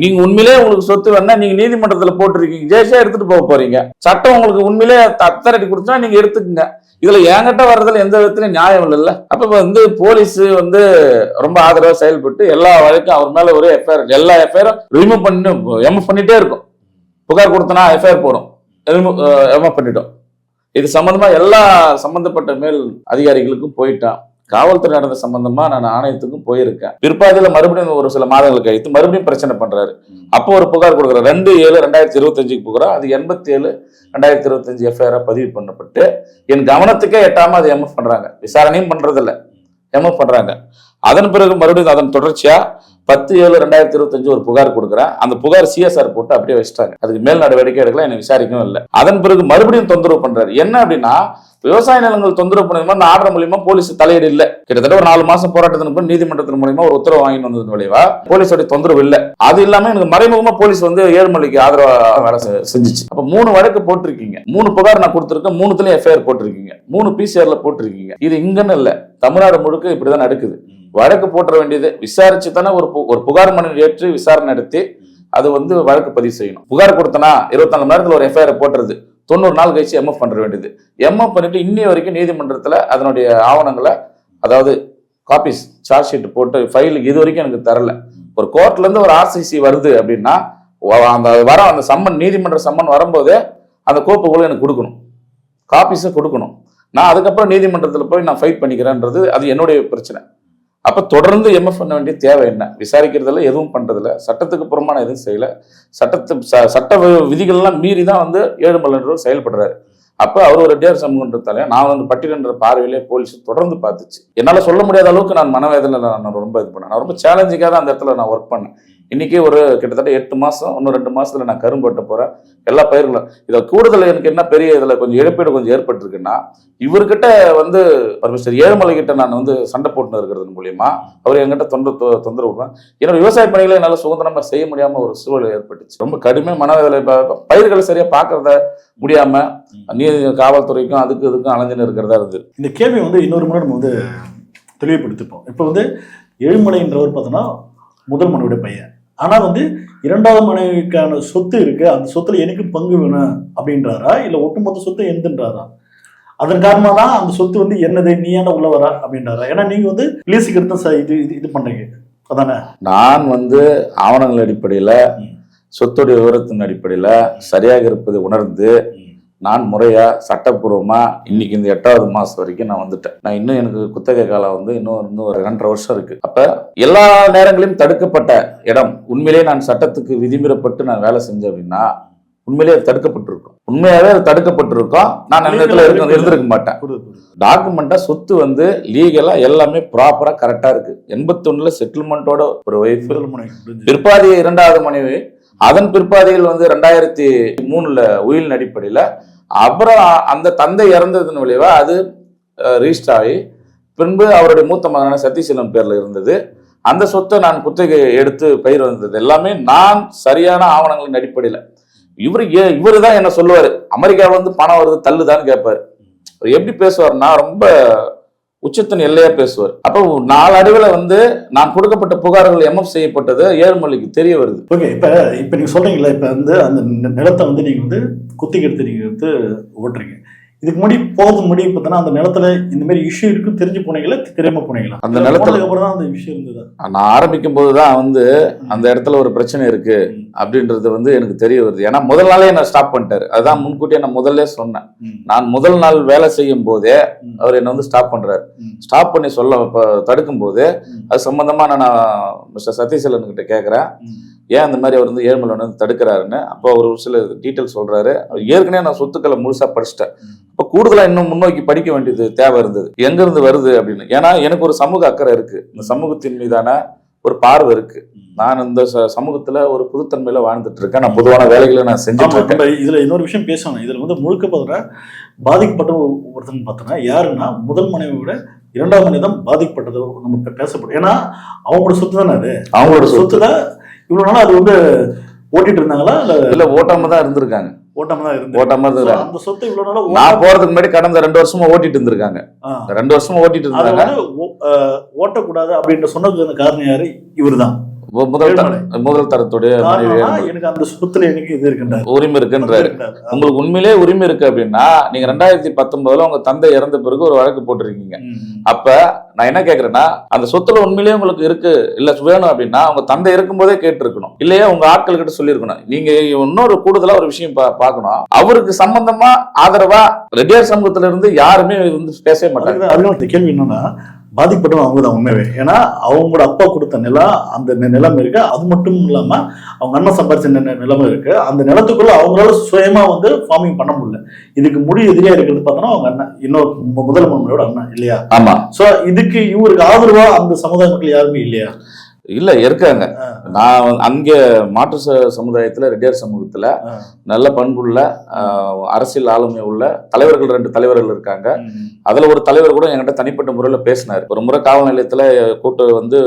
நீங்க உண்மையிலே உங்களுக்கு சொத்து வேணா நீங்க நீதிமன்றத்துல போட்டிருக்கீங்க, ஜெயிச்சா எடுத்துட்டு போக போறீங்க. சட்டம் உங்களுக்கு உண்மையிலே அத்தாரிட்டி கொடுத்தா நீங்க எடுத்துக்கங்க. இதுல என்கிட்ட வர்றதுல எந்த விதத்துலயும் நியாயம் இல்லைல்ல. அப்ப போலீஸ் ரொம்ப ஆதரவா செயல்பட்டு எல்லா வழக்கும் அவர் மேல ஒரு எஃப்ஐஆர், எல்லா எஃப்ஐஆரும் ரிமூவ் பண்ணிட்டே இருக்கும். புகார் கொடுத்தனா எஃப்ஐஆர் போடும், எம்எஃப் பண்ணிட்டோம். இது சம்பந்தமா எல்லா சம்பந்தப்பட்ட மேல் அதிகாரிகளுக்கும் போயிட்டான். காவல்துறை நடந்த சம்பந்தமா நான் ஆணையத்துக்கும் போயிருக்கேன். பிற்பாதையில மறுபடியும் ஒரு சில மாதங்கள் கழித்து மறுபடியும் பிரச்சனை பண்றாரு. அப்போ ஒரு புகார் கொடுக்குற 2/7/2025 புகாரா, அது 87/2025 எஃப்ஐஆர் பதிவு பண்ணப்பட்டு என் கவனத்துக்கே எட்டாம அதை எம்எஃப் பண்றாங்க. விசாரணையும் பண்றது இல்ல, எம்எஃப் பண்றாங்க. அதன் பிறகு மறுபடியும் அதன் தொடர்ச்சியா 10/7/2025 ஒரு புகார் கொடுக்குறேன். அந்த புகார் சிஎஸ்ஆர் போட்டு அப்படியே வச்சுட்டாங்க. அதுக்கு மேல் நடவடிக்கை எடுக்கல, என்ன விசாரிக்கவும் இல்லை. அதன் பிறகு மறுபடியும் தொந்தரவு பண்றாரு. என்ன அப்படின்னா, விவசாய நிலங்கள் தொந்தரவு பண்ணது மாதிரி ஆர்டர் மூலியமா போலீஸ் தலையீடு இல்லை. கிட்டத்தட்ட ஒரு 4 மாசம் போராட்டத்திற்கு நீதிமன்றத்தின் மூலியமா ஒரு உத்தரவு வாங்கிட்டு வந்தது விளைவா போலீஸோட தொந்தரவு இல்லை. அது இல்லாம எனக்கு மறைமுகமா போலீஸ் ஏழுமலைக்கு ஆதரவா வேலை செஞ்சுச்சு. அப்ப 3 வழக்கு போட்டிருக்கீங்க, 3 புகார் நான் கொடுத்திருக்கேன், 3துலயும் எஃப்ஐஆர் போட்டிருக்கீங்க, 3 பிசிஆர்ல போட்டிருக்கீங்க. இது இங்கன்னு இல்ல, தமிழ்நாடு முழுக்க இப்படிதான் நடக்குது. வழக்கு போட்டுற வேண்டியது, விசாரிச்சு தானே ஒரு புகார் மனு ஏற்று விசாரணை நடத்தி அது வழக்கு பதிவு செய்யணும். புகார் கொடுத்தனா 24 மணி நேரத்தில் ஒரு எஃப்ஐஆர் போட்டுறது, 90 நாள் கழிச்சு எம்எஃப் பண்ண வேண்டியது. எம்எஃப் பண்ணிட்டு இன்னி வரைக்கும் நீதிமன்றத்துல அதனுடைய ஆவணங்களை, அதாவது காப்பீஸ், சார்ஜ் ஷீட் போட்டு ஃபைல் இது வரைக்கும் எனக்கு தரல. ஒரு கோர்ட்ல இருந்து ஒரு ஆர்சிசி வருது அப்படின்னா அந்த சம்மன், நீதிமன்ற சம்மன் வரும்போதே அந்த கோப்புகளும் எனக்கு கொடுக்கணும், காப்பீஸை கொடுக்கணும். நான் அதுக்கப்புறம் நீதிமன்றத்தில் போய் நான் ஃபைட் பண்ணிக்கிறேன்றது அது என்னுடைய பிரச்சனை. அப்ப தொடர்ந்து எம்எஃப் பண்ண வேண்டிய தேவை என்ன? விசாரிக்கிறதுல எதுவும் பண்றதில்ல, சட்டத்துக்கு புறமான எதுவும் செய்யல, சட்ட விதிகள்லாம் மீறி தான் ஏழுமலைன்றவர் செயல்படுறாரு. அப்ப அவர் ஒரு ரெட்டியார் சமூகன்றதால நான் பட்டியல்ன்ற பார்வையிலே போலீஸ் தொடர்ந்து பார்த்துச்சு. என்னால சொல்ல முடியாத அளவுக்கு நான் மனவேதனை நான் ரொம்ப இது பண்ணேன். நான் ரொம்ப சேலஞ்சிங்காக தான் அந்த இடத்துல நான் ஒர்க் பண்ணேன். இன்னைக்கு ஒரு கிட்டத்தட்ட 8 மாசம், இன்னும் 2 மாசத்துல நான் கரும்பட்ட போறேன். எல்லா பயிர்களும் இதுல கூடுதல் எனக்கு என்ன பெரிய இதுல கொஞ்சம் இழப்பீடு கொஞ்சம் ஏற்பட்டிருக்குன்னா, இவர்கிட்ட பரமேஸ்வர் ஏழுமலை கிட்ட நான் சண்டை போட்டு இருக்கிறது மூலியமா அவர் என்கிட்ட தொந்தரவு விடுவேன். என்னோட விவசாய பணிகளை என்னால சுதந்திரமா செய்ய முடியாம ஒரு சூழல் ஏற்பட்டுச்சு. ரொம்ப கடுமையான மனவேதனை, பயிர்களை சரியா பாக்குறத முடியாம காவல்துறைக்கும் இதுக்கும் அலைஞ்சுன்னு இருக்கிறதா இருந்தது. இந்த கேள்வி இன்னொரு முறை நம்ம தெளிவுபடுத்திப்போம். இப்போ ஏழுமலைன்றவர் பார்த்தோன்னா முதல் மனைவியோட பையன், ஆனா 2வது மனைவிக்கான சொத்து இருக்கு, அந்த சொத்துல எனக்கு பங்கு வேணும் அப்படின்றாரா, இல்ல ஒட்டுமொத்த சொத்து எந்தன்றாரா? அதன் காரணமா தான் அந்த சொத்து என்னது, நீ ஏன்னா உள்ள வரா அப்படின்றாரா? ஏன்னா நீங்க லீஸுக்கு எடுத்து இது பண்றீங்க அதானே? நான் ஆவணங்கள் அடிப்படையில, சொத்துடைய விவரத்தின் அடிப்படையில சரியாக இருப்பதை உணர்ந்து நான் முறையா சட்டப்பூர்வமா இன்னைக்கு இந்த 8வது மாசம் வரைக்கும் நான் வந்துட்டேன். நான் இன்னும் எனக்கு குத்தகை காலம் இன்னும் ஒரு 2.5 வருஷம் இருக்கு. அப்ப எல்லா நேரங்களையும் தடுக்கப்பட்ட இடம் உண்மையிலேயே நான் சட்டத்துக்கு விதிமீறப்பட்டு நான் வேலை செஞ்சேன் அப்படின்னா உண்மையிலேயே அது தடுக்கப்பட்டிருக்கும். உண்மையாவே அது தடுக்கப்பட்டிருக்கும். நான் அந்த இடத்துல இருந்திருக்க மாட்டேன். டாக்குமெண்டா சொத்து லீகலா எல்லாமே ப்ராப்பரா கரெக்டா இருக்கு. 81ல செட்டில்மெண்டோட ஒரு ஒய்ஃப், பிற்பாதி 2வது மனைவி, அதன் பிற்பாதையில் 2003ல உயிரின் அடிப்படையில, அப்புறம் அந்த தந்தை இறந்ததன் விளைவா அது ரிஜிஸ்டர் ஆகி பின்பு அவருடைய மூத்த மகனான சதீசன் பேர்ல இருந்தது. அந்த சொத்தை நான் குத்தகை எடுத்து பயிர் வந்தது எல்லாமே நான் சரியான ஆவணங்களின் அடிப்படையில. இவரு தான் என்ன சொல்லுவாரு, அமெரிக்காவில பணம் வருது தள்ளுதான்னு கேட்பாரு. எப்படி பேசுவாருன்னா ரொம்ப உச்சத்தின் எல்லையா பேசுவார். அப்போ நாளடைவுல நான் கொடுக்கப்பட்ட புகார்கள் எம்எஃப் செய்யப்பட்டது ஏழுமலைக்கு தெரிய வருது. ஓகே, இப்ப நீங்க சொல்றீங்களா, இப்ப அந்த நிலத்தை நீங்க குத்திக்கு எடுத்து நீங்க ஓட்டுறீங்க. இதுக்கு முன்னாடி பார்த்தோன்னா அந்த நிலத்துல இந்த மாதிரி இஷ்யூ இருக்கு தெரிஞ்சு போனீங்களா, தெரியாம போனீங்களா? அந்த நிலத்துக்கு அப்புறம் தான் அந்த விஷயம் இருந்தது. நான் ஆரம்பிக்கும் போதுதான் அந்த இடத்துல ஒரு பிரச்சனை இருக்கு அப்படின்றது எனக்கு தெரிய வருது. ஏன்னா முதல் நாளே நான் ஸ்டாப் பண்ணிட்டாரு. அதுதான் முன்கூட்டியே நான் முதல்ல சொன்னேன். நான் முதல் நாள் வேலை செய்யும் போதே அவர் என்ன ஸ்டாப் பண்றாரு. ஸ்டாப் பண்ணி தடுக்கும் போது அது சம்பந்தமா நான் மிஸ்டர் சதீசன் கிட்ட கேட்கிறேன், ஏன் அந்த மாதிரி அவர் ஏழுமலை தடுக்கிறாருன்னு. அப்போ அவர் ஒரு சில டீட்டெயில் சொல்றாரு. ஏற்கனவே நான் சொத்துக்களை முழுசா படிச்சுட்டேன். இப்போ கூடுதலா இன்னும் முன்னோக்கி படிக்க வேண்டியது தேவை இருந்தது, எங்க இருந்து வருது அப்படின்னு. ஏன்னா எனக்கு ஒரு சமூக அக்கறை இருக்கு. இந்த சமூகத்தின் மீதான ஒரு பார்வை இருக்கு. நான் இந்த சமூகத்துல ஒரு புதுத்தன்மையில வாழ்ந்துட்டு இருக்கேன். நான் பொதுவான வேலைகளை நான் செஞ்சுட்டு இருக்கேன். இதுல இன்னொரு விஷயம் பேசணும். இதுல வந்து முழுக்க பார்த்தா பாதிக்கப்பட்ட ஒருத்தன் பார்த்தோன்னா யாருன்னா முதல் மனைவி விட இரண்டாவது மனைவி தான் பாதிக்கப்பட்டது நம்ம பேசப்படும். ஏன்னா அவங்களோட சொத்து தானே அது, அவங்களோட சொத்துல இவ்வளவு நாளா அது வந்து ஓட்டிட்டு இருந்தாங்களா இல்ல ஓட்டாம தான் இருந்திருக்காங்க. ஓட்டாம இருந்திருக்காங்க. அந்த சொத்தை இவ்வளவு நாளா நான் போறதுக்கு முன்னாடி கடந்த 2 வருஷமா ஓட்டிட்டு இருந்திருக்காங்க. 2 வருஷமா ஓட்டிட்டு இருந்தாங்க. ஓட்டக்கூடாது அப்படின்னு சொன்னதுக்கு காரணம் யாரு? இவருதான் முதல் தரத்துடைய எனக்கு அந்த சொத்துல எனக்கு இது இருக்குன்ற உரிமை இருக்குன்றாரு. உங்களுக்கு உண்மையிலே உரிமை இருக்கு அப்படின்னா நீங்க 2019 உங்க தந்தை இறந்த பிறகு ஒரு வழக்கு போட்டிருக்கீங்க. அப்ப நான் என்ன கேக்குறேன்னா அந்த சொத்துல உண்மையிலேயே உங்களுக்கு இருக்கு இல்ல வேணும் அப்படின்னா உங்க தந்தை இருக்கும்போதே கேட்டு இருக்கணும், இல்லையா உங்க ஆட்கள் கிட்ட சொல்லியிருக்கணும். நீங்க இன்னொரு கூடுதலா ஒரு விஷயம் பார்க்கணும். அவருக்கு சம்பந்தமா ஆதரவா ரெட்டியார் சமூகத்துல இருந்து யாருமே வந்து பேசவே மாட்டாங்க. அதுக்கு கேள்வி என்னன்னா பாதிக்கப்பட்டவங்க அவங்க தான் உண்மையாவே. ஏன்னா அவங்களோட அப்பா கொடுத்த நிலம் அந்த நிலைமை இருக்கு. அது மட்டும் இல்லாம அவங்க அண்ணன் சம்பாதிச்ச நிலைமை இருக்கு. அந்த நிலத்துக்குள்ள அவங்களால சுயமா வந்து ஃபார்மிங் பண்ண முடியல. இதுக்கு முடி எதிரியா இருக்கிறது பார்த்தோன்னா அவங்க அண்ணன், இன்னொரு முதல் மனைவியோட அண்ணன் இல்லையா? ஆமா. சோ இதுக்கு இவருக்கு ஆதரவா அந்த சமுதாய மக்கள் யாருமே இல்லையா? இல்ல இருக்காங்க. நான் அங்க மாற்று சமுதாயத்துல ரெட்டியார் சமூகத்துல நல்ல பண்புள்ள அரசியல் ஆளுமை உள்ள தலைவர்கள் 2 தலைவர்கள் இருக்காங்க. அதுல ஒரு தலைவர் கூட என்கிட்ட தனிப்பட்ட முறையில பேசினாரு. ஒரு முறை காவல் நிலையத்துல கூட்டு வந்து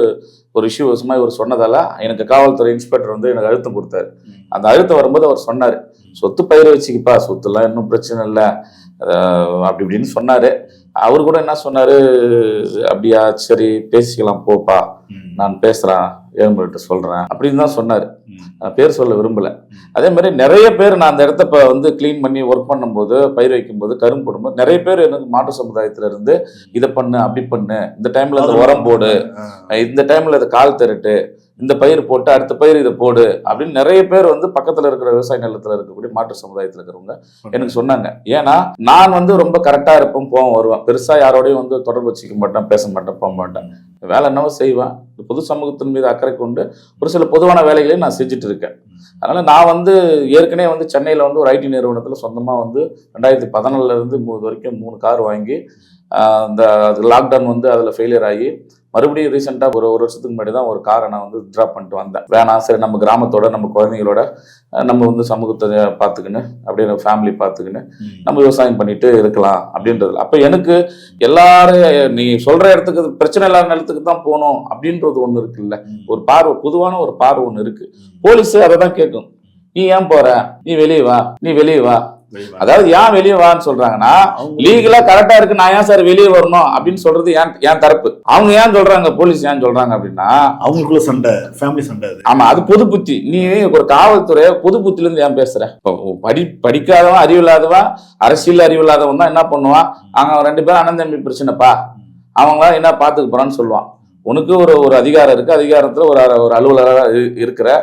ஒரு இஷ்யூ விஷயமா இவர் சொன்னதால எனக்கு காவல்துறை இன்ஸ்பெக்டர் வந்து எனக்கு அழுத்தம் கொடுத்தாரு. அந்த அழுத்தம் வரும்போது அவர் சொன்னாரு, சொத்து பயிர் வச்சுக்கப்பா, சொத்துலாம் இன்னும் பிரச்சனை இல்லை அப்படி இப்படின்னு சொன்னாரு. அவரு கூட என்ன சொன்னாரு, அப்படியா சரி பேசிக்கலாம் போப்பா, நான் பேசுறேன் ஏழுமலைகிட்ட சொல்றேன் அப்படின்னு தான் சொன்னாரு. பேர் சொல்ல விரும்பல. அதே மாதிரி நிறைய பேர் நான் அந்த இடத்த வந்து கிளீன் பண்ணி ஒர்க் பண்ணும்போது பயிர் வைக்கும் போது கரும்பு போடும்போது நிறைய பேர் எனக்கு மாற்று சமுதாயத்துல இருந்து இதை பண்ணு அப்படி பண்ணு, இந்த டைம்ல அந்த உரம் போடு, இந்த டைம்ல இதை கால் திரட்டு, இந்த பயிர் போட்டு அடுத்த பயிர் இதை போடு அப்படின்னு நிறைய பேர் வந்து பக்கத்துல இருக்கிற விவசாய நிலத்துல இருக்கக்கூடிய மாற்று சமுதாயத்துல இருக்கிறவங்க எனக்கு சொன்னாங்க. ஏன்னா நான் வந்து ரொம்ப கரெக்டா இருப்பேன், போவேன் வருவேன், பெருசா யாரோடையும் வந்து தொடர்பு வச்சுக்க மாட்டேன், பேச மாட்டேன், போக மாட்டேன், வேலை என்னவோ செய்வேன். பொது சமூகத்தின் மீது அக்கறை கொண்டு ஒரு சில பொதுவான வேலைகளையும் நான் செஞ்சுட்டு இருக்கேன். அதனால நான் வந்து ஏற்கனவே வந்து சென்னையில வந்து ஒரு ஐடி நிறுவனத்துல சொந்தமா வந்து 2014 இருந்து வரைக்கும் 3 கார் வாங்கி இந்த லாக்டவுன் வந்து அதுல ஃபெயிலியர் ஆகி மறுபடியும் ரீசெண்டாக ஒரு வருஷத்துக்கு முன்னாடி தான் ஒரு காரை நான் வந்து ட்ராப் பண்ணிட்டு வந்தேன். வேணாம் சரி நம்ம கிராமத்தோட நம்ம குழந்தைங்களோட நம்ம வந்து சமூகத்தை பார்த்துக்கின்னு அப்படியே ஃபேமிலி பார்த்துக்கின்னு நம்ம விவசாயம் பண்ணிட்டு இருக்கலாம் அப்படின்றது. அப்போ எனக்கு எல்லாரும் நீ சொல்ற இடத்துக்கு பிரச்சனை இல்லாத நிலத்துக்கு தான் போகணும் அப்படின்றது ஒன்று இருக்குல்ல, ஒரு பார்வை, பொதுவான ஒரு பார்வை ஒன்று இருக்கு. போலீஸ் அதை தான் கேட்கும், நீ ஏன் போற, நீ வெளியே வா, நீ வெளியே வா. அதாவது ஏன் வெளியே வான்னு சொல்றாங்கன்னா லீகலா கரெக்டா இருக்கு, நான் ஏன் சார் வெளியே வரணும் அப்படின்னு சொல்றது ஏன் தரப்பு. அவங்க ஏன் சொல்றாங்க, போலீஸ் ஏன் சொல்றாங்க அப்படின்னா அவங்களுக்குள்ள சண்டை, ஃபேமிலி சண்டை. ஆமா, அது பொது புத்தி. நீ ஒரு காவல்துறை பொது புத்தில இருந்து ஏன் பேசுற? படிக்காதவன் அறிவில்லாதவன் அரசியல் அறிவில்லாதவன் தான் என்ன பண்ணுவான், அவங்க 2 பேரும் அண்ணன் தம்பி பிரச்சனைப்பா, அவங்க என்ன பாத்துக்க போறான்னு சொல்லுவான். உனக்கு ஒரு அதிகாரம் இருக்கு, அதிகாரத்துல ஒரு அலுவலராக இருக்கிற,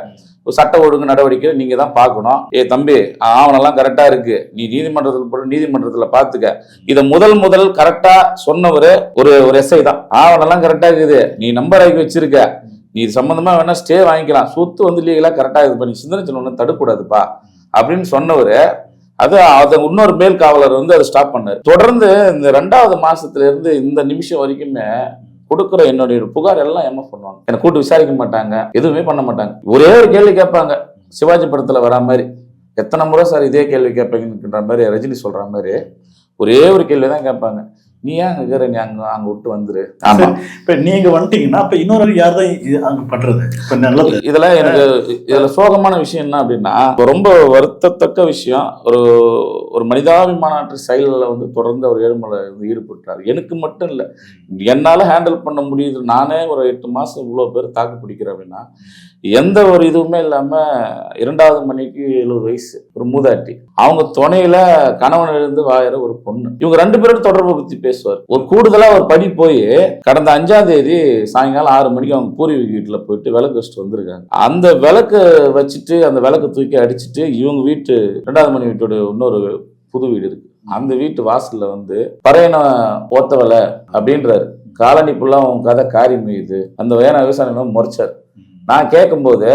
சட்ட ஒழுங்கு நடவடிக்கை நீங்க தான் பார்க்கணும். தம்பி ஆவணெல்லாம் கரெக்டா இருக்கு, நீ நீதிமன்றத்துல பாத்துக்க. இத முதல் கரெக்டா சொன்னவரு ஒரு எஸ்ஐ தான். ஆவணெல்லாம் கரெக்டா இருக்குது, நீ நம்பர் ஆகி வச்சிருக்க, நீ சம்பந்தமா வேணா ஸ்டே வாங்கிக்கலாம், சொத்து வந்து லீகலா கரெக்டா இது பண்ணி சிந்தனை ஒண்ணு தடுக்கூடாதுப்பா அப்படின்னு சொன்னவரு அதை இன்னொரு மேல் காவலர் வந்து அதை ஸ்டாப் பண்ணாரு. தொடர்ந்து இந்த 2வது மாசத்துல இருந்து இந்த நிமிஷம் வரைக்குமே கொடுக்குற என்னுடைய புகார் எல்லாம் என்ன பண்ணுவாங்க, என்னை கூட்டு விசாரிக்க மாட்டாங்க, எதுவுமே பண்ண மாட்டாங்க. ஒரே ஒரு கேள்வி கேட்பாங்க, சிவாஜி படத்துல வரா மாதிரி, எத்தனை முறை சார் இதே கேள்வி கேட்பீங்கன்ற மாதிரி ரஜினி சொல்ற மாதிரி ஒரே ஒரு கேள்வி தான் கேட்பாங்க, நீ ஏன் அங்க நீ அங்க விட்டு வந்துரு. ஆமா, இப்ப நீங்க வந்துட்டீங்கன்னா அப்ப இன்னொரு யார் தான் அங்க பண்றது? இதுல எனக்கு இதுல சோகமான விஷயம் என்ன அப்படின்னா, ரொம்ப வருத்தத்தக்க விஷயம், ஒரு மனிதாபிமானற்ற செயலில் வந்து தொடர்ந்து அவர் ஏழுமலை ஈடுபட்டார். எனக்கு மட்டும் இல்லை, என்னால ஹேண்டில் பண்ண முடியுது. நானே ஒரு 8 மாசம் இவ்வளவு பேர் தாக்கு பிடிக்கிறேன் அப்படின்னா எந்த ஒரு இதுவுமே இல்லாம 2வது மணிக்கு 70 வயசு ஒரு மூதாட்டி, அவங்க துணையில கணவன் இருந்து வாயிற ஒரு பொண்ணு, இவங்க 2 பேரோட தொடர்பை பத்தி பேசுவார். ஒரு கூடுதலா ஒரு படி போய் கடந்த 5ஆம் தேதி சாயங்காலம் 6 மணிக்கு அவங்க பூர்வீக வீட்டுல போயிட்டு விளக்கு வச்சுட்டு வந்திருக்காங்க. அந்த விளக்கு வச்சுட்டு அந்த விளக்கு தூக்கி அடிச்சுட்டு இவங்க வீட்டு 2வது மணி வீட்டோட இன்னொரு புது வீடு இருக்கு, அந்த வீட்டு வாசல்ல வந்து பறையன ஓத்தவலை அப்படின்றாரு. காலனி புல்லா உன் கதை காரி மீது அந்த வயன விவசாயம் முறைச்சார். நான் கேட்கும்போது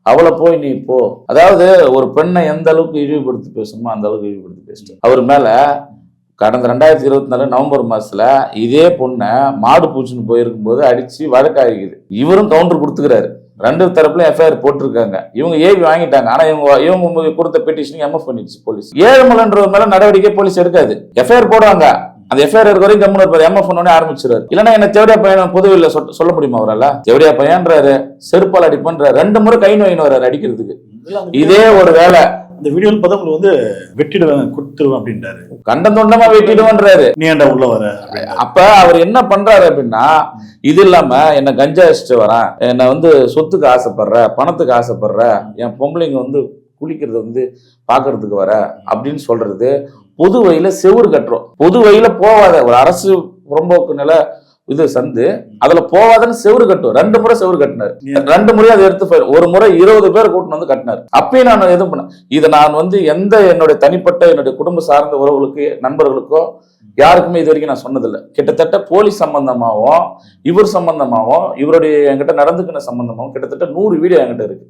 அவளை போய் நீ போ, அதாவது ஒரு பெண்ணை எந்த அளவுக்கு இழிவுபடுத்தி பேசணுமோ அந்த அளவுக்கு இழிவுபடுத்தி பேசிட்டு அவர் மேல கடந்த 2024 நவம்பர் மாசத்துல இதே பொண்ணை மாடு பூச்சின்னு போயிருக்கும் போது அடிச்சு வழக்காகிக்குது. இவரும் கவுண்டர் கொடுத்துக்கிறாரு. 2 தரப்புல எஃப்ஐஆர் போட்டிருக்காங்க. இவங்க ஏவி வாங்கிட்டாங்க. ஆனா இவங்க கொடுத்த பெட்டிஷன் எம்எஃப் பண்ணிடுச்சு போலீஸ். ஏழுமலைன்ற மேல நடவடிக்கை போலீஸ் எடுக்காது. எஃப்ஐஆர் போடுவாங்க. அந்த எஃப்ஐஆர் இருக்க வரைக்கும் கம்முன்னு இருப்பாரு. எம்எஃப் பண்ணோடனே ஆரம்பிச்சிருவாரு. இல்லைன்னா என்ன தேவடியா பையன் பொதுவில் சொல்ல முடியுமா அவரால்? தேவடியா பையன்றாரு, செருப்பால் அடிப்பன்றாரு, 2 முறை கை நோயின்னு வர்றாரு அடிக்கிறதுக்கு. இதே ஒரு வேலை இந்த வீடியோவில் பார்த்தா உங்களுக்கு வந்து வெட்டிடுவேன் கொடுத்துருவேன் அப்படின்றாரு. கண்டம் தொண்டமா வெட்டிடுவேன்றாரு. நீ ஏன்டா உள்ள வர? அப்ப அவர் என்ன பண்றாரு அப்படின்னா, இது இல்லாம என்ன கஞ்சா அடிச்சுட்டு வரேன், என்ன வந்து சொத்துக்கு ஆசைப்படுற, பணத்துக்கு ஆசைப்படுற, என் பொம்பளைங்க வந்து குளிக்கிறது வந்து பாக்குறதுக்கு வர அப்படின்னு சொல்றது. பொது வழியில செவுறு கட்டுறோம். பொது வழியில போவாத ஒரு அரசு புறம்போக்கு நில இது சந்து, அதுல போவாதன்னு செவுறு கட்டும். 2 முறை செவுறு கட்டினார். 2 முறை அதை எடுத்து ஒரு முறை 20 பேர் கூட்டின்னு வந்து கட்டினார். அப்பயும் நான் எதுவும் பண்ணேன். இதை நான் வந்து எந்த என்னுடைய தனிப்பட்ட என்னுடைய குடும்ப சார்ந்த உறவுகளுக்கு நண்பர்களுக்கோ யாருக்குமே இது வரைக்கும் நான் சொன்னதில்லை. கிட்டத்தட்ட போலீஸ் சம்பந்தமாகவும் இவர் சம்பந்தமாகவும் இவருடைய என்கிட்ட நடந்துக்கின சம்பந்தமாகவும் கிட்டத்தட்ட 100 வீடியோ என்கிட்ட இருக்கு.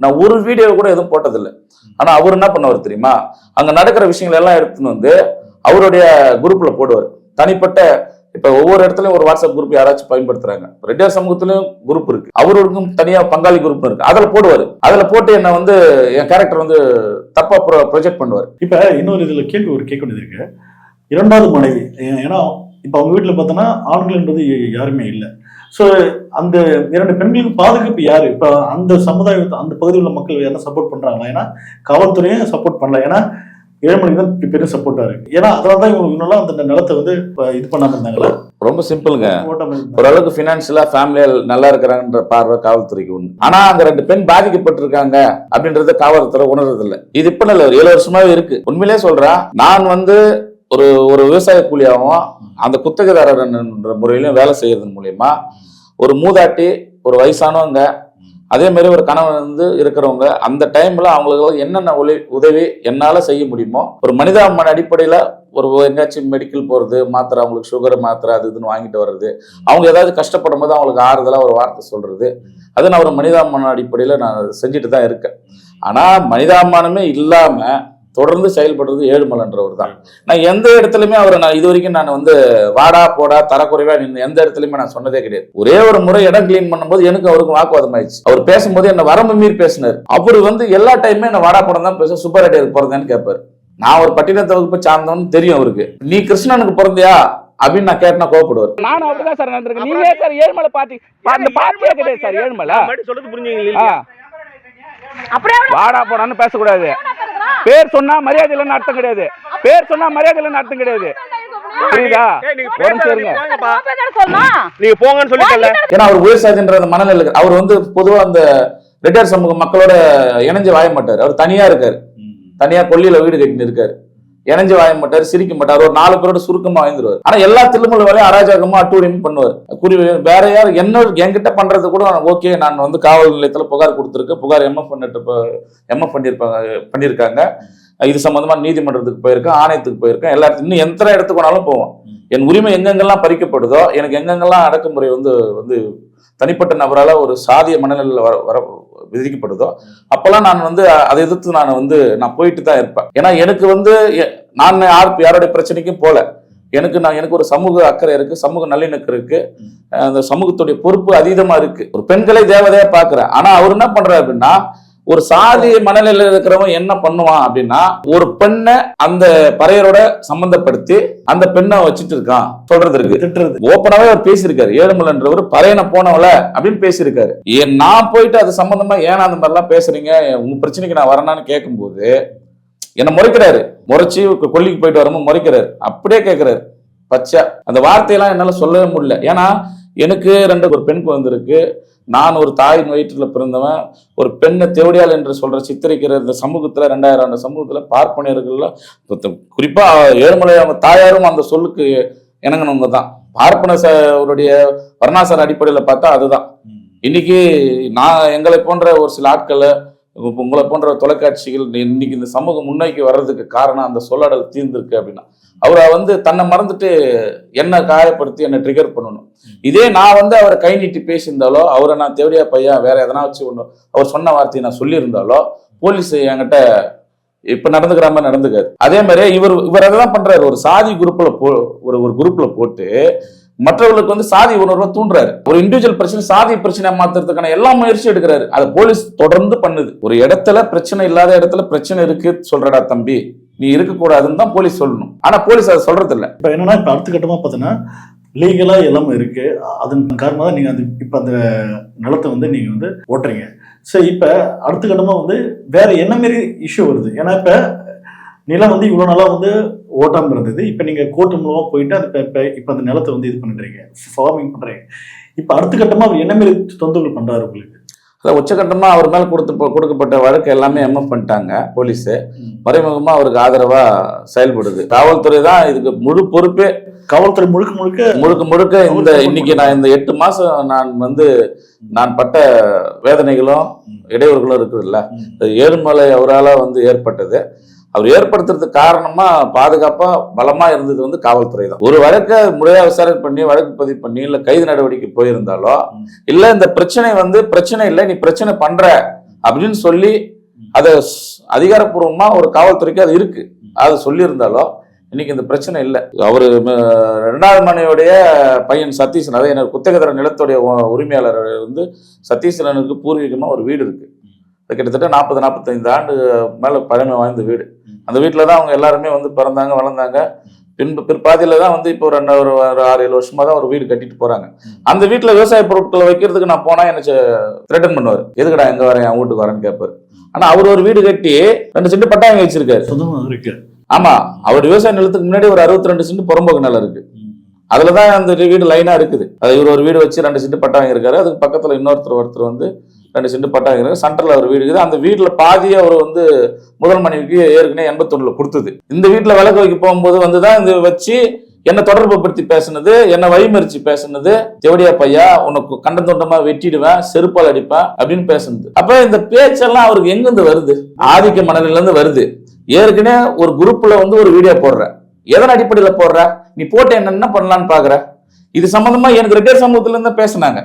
நான் ஒரு வீடியோ கூட எதுவும் போட்டதில்லை. ஆனா அவர் என்ன பண்ணுவார் தெரியுமா? அங்க நடக்கிற விஷயங்கள் எல்லாம் எடுத்துன்னு வந்து அவருடைய குரூப்ல போடுவார். தனிப்பட்ட இப்ப ஒவ்வொரு இடத்துலயும் ஒரு வாட்ஸ்அப் குரூப் யாராச்சும் பயன்படுத்துறாங்க. ரெட்டியார் சமூகத்திலயும் குரூப் இருக்கு, அவருக்கும் தனியா பங்காளி குரூப் இருக்கு. அதுல போடுவாரு. அதுல போட்டு என்ன வந்து என் கேரக்டர் வந்து தப்பா ப்ரொஜெக்ட் பண்ணுவார். இப்ப இன்னொரு இதுல கேள்வி கேட்க வேண்டியது இருக்கு. 2வது மனைவி, ஏன்னா இப்ப அவங்க வீட்டுல பார்த்தோன்னா ஆண்கள்ன்றது யாருமே இல்லை. ஸோ அந்த 2 பெண்களுக்கு பாதுகாப்பு யாரு? இப்ப அந்த சமுதாயத்தை அந்த பகுதியில் உள்ள மக்கள் என்ன சப்போர்ட் பண்றாங்களா? ஏன்னா காவல்துறையும் சப்போர்ட் பண்ணல. ஏன்னா ஏழுமலைக்கு தான் பெரிய சப்போர்ட்டா இருக்கு. ஏன்னா அதனாலதான் இவங்க அந்த நிலத்தை வந்து இது பண்ணாம இருந்தாங்களா? ரொம்ப சிம்பிளுங்க. ஓரளவுக்கு பினான்சியலா ஃபேமிலியா நல்லா இருக்கிறாங்கன்ற பார்வை காவல்துறைக்கு உண்டு. ஆனா அந்த 2 பெண் பாதிக்கப்பட்டிருக்காங்க அப்படின்றத காவல்துறை உணர்றது இல்லை. இது இப்ப இல்ல, ஒரு 7 வருஷமாவே இருக்கு. உண்மையிலே சொல்றேன், நான் வந்து ஒரு விவசாய கூலியாகவும் அந்த குத்தகைதாரர் என்ற முறையிலும் வேலை செய்யறது மூலியமா ஒரு மூதாட்டி, ஒரு வயசானவங்க, அதே மாதிரி ஒரு கணவன் வந்து இருக்கிறவங்க, அந்த டைம்ல அவங்களுக்கு என்னென்ன உதவி என்னால செய்ய முடியுமோ ஒரு மனிதாபிமான அடிப்படையில ஒரு எங்கேயாச்சும் மெடிக்கல் போறது, மாத்திரை, அவங்களுக்கு சுகர் மாத்திரை அது இதுன்னு வாங்கிட்டு வர்றது, அவங்க ஏதாவது கஷ்டப்படும் போது அவங்களுக்கு ஆறுதலா ஒரு வார்த்தை சொல்றது, அது நான் ஒரு மனிதாபிமான அடிப்படையில நான் செஞ்சுட்டு தான் இருக்கேன். ஆனா மனிதாபிமானமே இல்லாம தொடர்ந்து செயல்படுறது ஏழுமலைன்றவர் தான். நான் எந்த இடத்துலையுமே அவரை நான் இது வரைக்கும் நான் வந்து வாடா போடா தரக்குறைவா நின்று எந்த இடத்துலையுமே நான் சொன்னதே கிடையாது. ஒரே ஒரு முறை இடம் கிளீன் பண்ணும்போது எனக்கு அவருக்கு வாக்குவாதம் ஆயிடுச்சு. அவர் பேசும்போது என்ன வரம்பு மீறி பேசினார். அவரு வந்து எல்லா டைமே என்ன வாடா போடம் தான் பேச, சுப்பரெட்டியாருக்கு பிறந்தேன்னு கேட்பாரு. நான் ஒரு பட்டினத்தை வகுப்பு சார்ந்தவன்னு தெரியும் அவருக்கு. நீ கிருஷ்ணனுக்கு பிறந்தியா அப்படின்னு நான் கேட்டா கோவப்படுவார். நானும் அப்படிதான் சார் நடந்திருக்கேன். நீங்க சார் ஏழுமலை பார்ட்டி அந்த பார்ட்டியே கிடையாது சார். ஏழுமலை சொல்றது புரிஞ்சுங்களா? வாடா போடான்னு பேசக்கூடாது. பேர் சொன்னா மரியாதை இல்லைன்னு அர்த்தம் கிடையாது. பேர் சொன்னா மரியாதை இல்லைன்னு அர்த்தம் கிடையாது. புரியுதா? நீங்க போங்கன்னு சொல்லிட்டல. ஏன்னா அவர் விவசாயன்ற மனநிலை. அவர் வந்து பொதுவா அந்த ரெட்டியார் சமூக மக்களோட இணைஞ்சு வாய மாட்டார். அவர் தனியா இருக்காரு. தனியா கொல்லியில வீடு கட்டின்னு இருக்காரு. இணைஞ்சு வாய மாட்டார், சிரிக்க மாட்டார். ஒரு 4 பேரோட சுருக்கமா வாழ்ந்துருவார். ஆனா எல்லா தில்லுமுள்ள வேலையும் அராஜகமா அட்டூழியம் பண்ணுவார். வேற யார் என்கிட்ட பண்றது கூட ஓகே, நான் வந்து காவல் நிலையத்துல புகார் கொடுத்துருக்கு, புகார் எம்எஃப் பண்ணியிருக்காங்க. இது சம்பந்தமா நீதிமன்றத்துக்கு போயிருக்கேன், ஆணையத்துக்கு போயிருக்கேன், எல்லா இன்னும் எந்த இடத்துக்கு வேணாலும் போவோம். என் உரிமை எங்கெங்கெல்லாம் பறிக்கப்படுதோ, எனக்கு எங்கெங்கெல்லாம் அடக்குமுறை வந்து தனிப்பட்ட நபரால ஒரு சாதிய மனநிலையில் வர விதிக்கப்படுதோ அப்பெல்லாம் நான் வந்து அதை எதிர்த்து நான் போயிட்டு தான் இருப்பேன். ஏன்னா எனக்கு வந்து நான் யாருடைய பிரச்சனைக்கும் போல, எனக்கு ஒரு சமூக அக்கறை இருக்கு, சமூக நல்லிணக்கம் இருக்கு, அந்த சமூகத்துடைய பொறுப்பு அதீதமா இருக்கு. ஒரு பெண்களை தேவதையா பாக்குறேன். ஆனா அவர் என்ன பண்றாரு அப்படின்னா, ஒரு சாதி மனநிலையில் இருக்கிறவன் என்ன பண்ணுவான் அப்படின்னா, ஒரு பெண்ணை அந்த பறையரோட சம்பந்தப்படுத்தி அந்த பெண்ணை வச்சுட்டு இருக்கான் சொல்றது இருக்கு. ஓப்பனாவே அவர் பேசியிருக்காரு. ஏழுமலைன்றவர் பறையனை போனவள அப்படின்னு பேசியிருக்காரு. நான் போயிட்டு அது சம்பந்தமா ஏன்னா அந்த மாதிரிலாம் பேசுறீங்க, உங்க பிரச்சனைக்கு நான் வரேனான்னு கேட்கும்போது என்ன முறைக்கிறாரு. முறைச்சு கொல்லிக்கு போயிட்டு வரும்போது முறைக்கிறாரு. அப்படியே கேட்கிறாரு பச்சை. அந்த வார்த்தையெல்லாம் என்னால சொல்லவே முடியல. ஏன்னா எனக்கு ஒரு பெண் குழந்தை இருக்கு. நான் ஒரு தாயின் வயிற்றுல பிறந்தவன். ஒரு பெண்ணை தேவடியால் என்று சொல்ற சித்தரிக்கிற இந்த சமூகத்துல 2000 ஆண்டு சமூகத்துல பார்ப்பனியர்கள்ல குறிப்பா ஏழுமலை அவங்க தாயாரும் அந்த சொல்லுக்கு இணங்கினவங்க தான். பார்ப்பனருடைய வர்ணாசார அடிப்படையில பார்த்தா அதுதான். இன்னைக்கு எங்களை போன்ற ஒரு சில ஆட்களை, உங்களை போன்ற தொலைக்காட்சிகள் இன்னைக்கு இந்த சமூகம் முன்னோக்கி வர்றதுக்கு காரணம் அந்த சொல்லாடல் தீர்ந்திருக்கு அப்படின்னா, அவரை வந்து தன்னை மறந்துட்டு என்ன காயப்படுத்தி என்ன ட்ரிகர் பண்ணணும். இதே நான் வந்து அவரை கை நீட்டி பேசியிருந்தாலோ, அவரை நான் தேவடியா பையன் வேற எதனா வச்சு அவர் சொன்ன வார்த்தையை நான் சொல்லியிருந்தாலோ, போலீஸ் என்கிட்ட இப்ப நடந்துக்கிற மாதிரி நடந்துக்காரு. அதே மாதிரி இவர் அதெல்லாம் பண்றாரு. ஒரு சாதி குரூப்ல ஒரு குரூப்ல போட்டு மற்றவர்களுக்கு வந்து சாதி உணர்வை தூண்டுறாரு. ஒரு இண்டிவிஜுவல் பிரச்சனை சாதி பிரச்சனை மாத்துறதுக்கான எல்லா முயற்சியும் எடுக்கிறாரு. அதை போலீஸ் தொடர்ந்து பண்ணுது. ஒரு இடத்துல பிரச்சனை இல்லாத இடத்துல பிரச்சனை இருக்கு சொல்றடா தம்பி, நீ இருக்கக்கூடாதுன்னு தான் போலீஸ் சொல்லணும். ஆனா போலீஸ் அதை சொல்றது இல்லை. இப்ப என்னன்னா, இப்ப அடுத்த கட்டமா பார்த்தீங்கன்னா லீகலா எல்லாமே இருக்கு. அதன் காரணமாக தான் நீங்க இப்ப அந்த நிலத்தை வந்து நீங்க வந்து ஓட்டுறீங்க. சரி, இப்ப அடுத்த கட்டமா வந்து வேற என்ன மாரி இஷ்யூ வருது? ஏன்னா இப்ப நிலம் வந்து இவ்வளவு நாளா வந்து ஓட்டாம இருந்தது. இப்ப நீங்க கோர்ட்டு மூலமா போயிட்டு அது இப்ப அந்த நிலத்தை வந்து இது பண்றீங்க, ஃபார்மிங் பண்றீங்க. இப்ப அடுத்த கட்டமா அவர் என்ன மாரி தொந்தரவு பண்றாரு உங்களுக்கு? அதான் உச்சகட்டமா அவர் மேல கொடுக்கப்பட்ட வழக்கு எல்லாமே எம்எஃப் பண்ணிட்டாங்க போலீஸ். மறைமுகமா அவருக்கு ஆதரவா செயல்படுது. காவல்துறை தான் இதுக்கு முழு பொறுப்பே. காவல்துறை முழுக்க இந்த இன்னைக்கு நான் இந்த 8 மாசம் நான் பட்ட வேதனைகளும் இடையூறுகளும் இருக்குதுல்ல, ஏழுமலை அவரால் வந்து ஏற்பட்டது. அவர் ஏற்படுத்துறதுக்கு காரணமா பாதுகாப்பா பலமா இருந்தது வந்து காவல்துறை தான். ஒரு வழக்கை முறையா விசாரணை பண்ணி வழக்கு பதிவு பண்ணி இல்ல கைது நடவடிக்கை போயிருந்தாலோ, இல்ல இந்த பிரச்சனை வந்து பிரச்சனை இல்லை நீ பிரச்சனை பண்ற அப்படின்னு சொல்லி அதை அதிகாரப்பூர்வமா ஒரு காவல்துறைக்கு அது இருக்கு, அதை சொல்லி இருந்தாலோ இன்னைக்கு இந்த பிரச்சனை இல்லை. அவரு 2வது மனையுடைய பையன் சதீசன், அதாவது எனக்கு குத்தகதர நிலத்துடைய உரிமையாளர் வந்து சதீசனுக்கு பூர்வீகமா ஒரு வீடு இருக்கு. கிட்டத்தட்ட 40-45 ஆண்டு மேல பழமை வாய்ந்த வீடு. அந்த வீட்டில் தான் அவங்க எல்லாருமே வந்து பிறந்தாங்க வளர்ந்தாங்க. பிற்பாதியில தான் வந்து இப்போ ஒரு 6-7 வருஷமா தான் ஒரு வீடு கட்டிட்டு போறாங்க. அந்த வீட்டில் விவசாய பொருட்களை வைக்கிறதுக்கு நான் போனா எனக்கு த்ரெட்டன் பண்ணுவார், எதுக்கடா எங்க வரேன் என் வீட்டுக்கு வரேன்னு கேட்பாரு. ஆனா அவர் ஒரு வீடு கட்டி 2 சென்ட் பட்டா வாங்கி வச்சிருக்காரு. ஆமா, அவர் விவசாய நிலத்துக்கு முன்னாடி ஒரு 62 சென்ட் புறம்போக்கு நிலம் இருக்கு. அதுலதான் அந்த வீடு லைனா இருக்குது. அது இவர் ஒரு வீடு வச்சு 2 சென்ட் பட்டா வாங்கியிருக்காரு. அதுக்கு பக்கத்துல ஒருத்தர் வந்து 2 சென்ட் பட்டா வாங்கியிருக்காரு. சென்டர்ல ஒரு வீடு இருக்குது. அந்த வீட்டுல பாதியை அவர் வந்து முதல் மனைவிக்கு ஏற்கனவே 81ல கொடுத்தது. இந்த வீட்டுல விளக்கு வைக்க போகும்போது வந்துதான் இந்த வச்சு என்ன தொடர்பு படுத்தி பேசுனது, என்ன வழிமறிச்சு பேசுனது, ஜெவடியா பையா உனக்கு கண்டம் தொண்டமா வெட்டிடுவேன், செருப்பால் அடிப்பேன் அப்படின்னு பேசுனது. அப்ப இந்த பேச்செல்லாம் அவருக்கு எங்கிருந்து வருது? ஆதிக்க மனநிலையில இருந்து வருது. ஏற்கனவே ஒரு குரூப்ல வந்து ஒரு வீடியோ போடுற, எதன் அடிப்படையில போடுற, நீ போட்டு என்ன பண்ணலான்னு பாக்குற? இது சம்பந்தமா எனக்கு ரெட்டே சமூகத்துல இருந்து பேசினாங்க,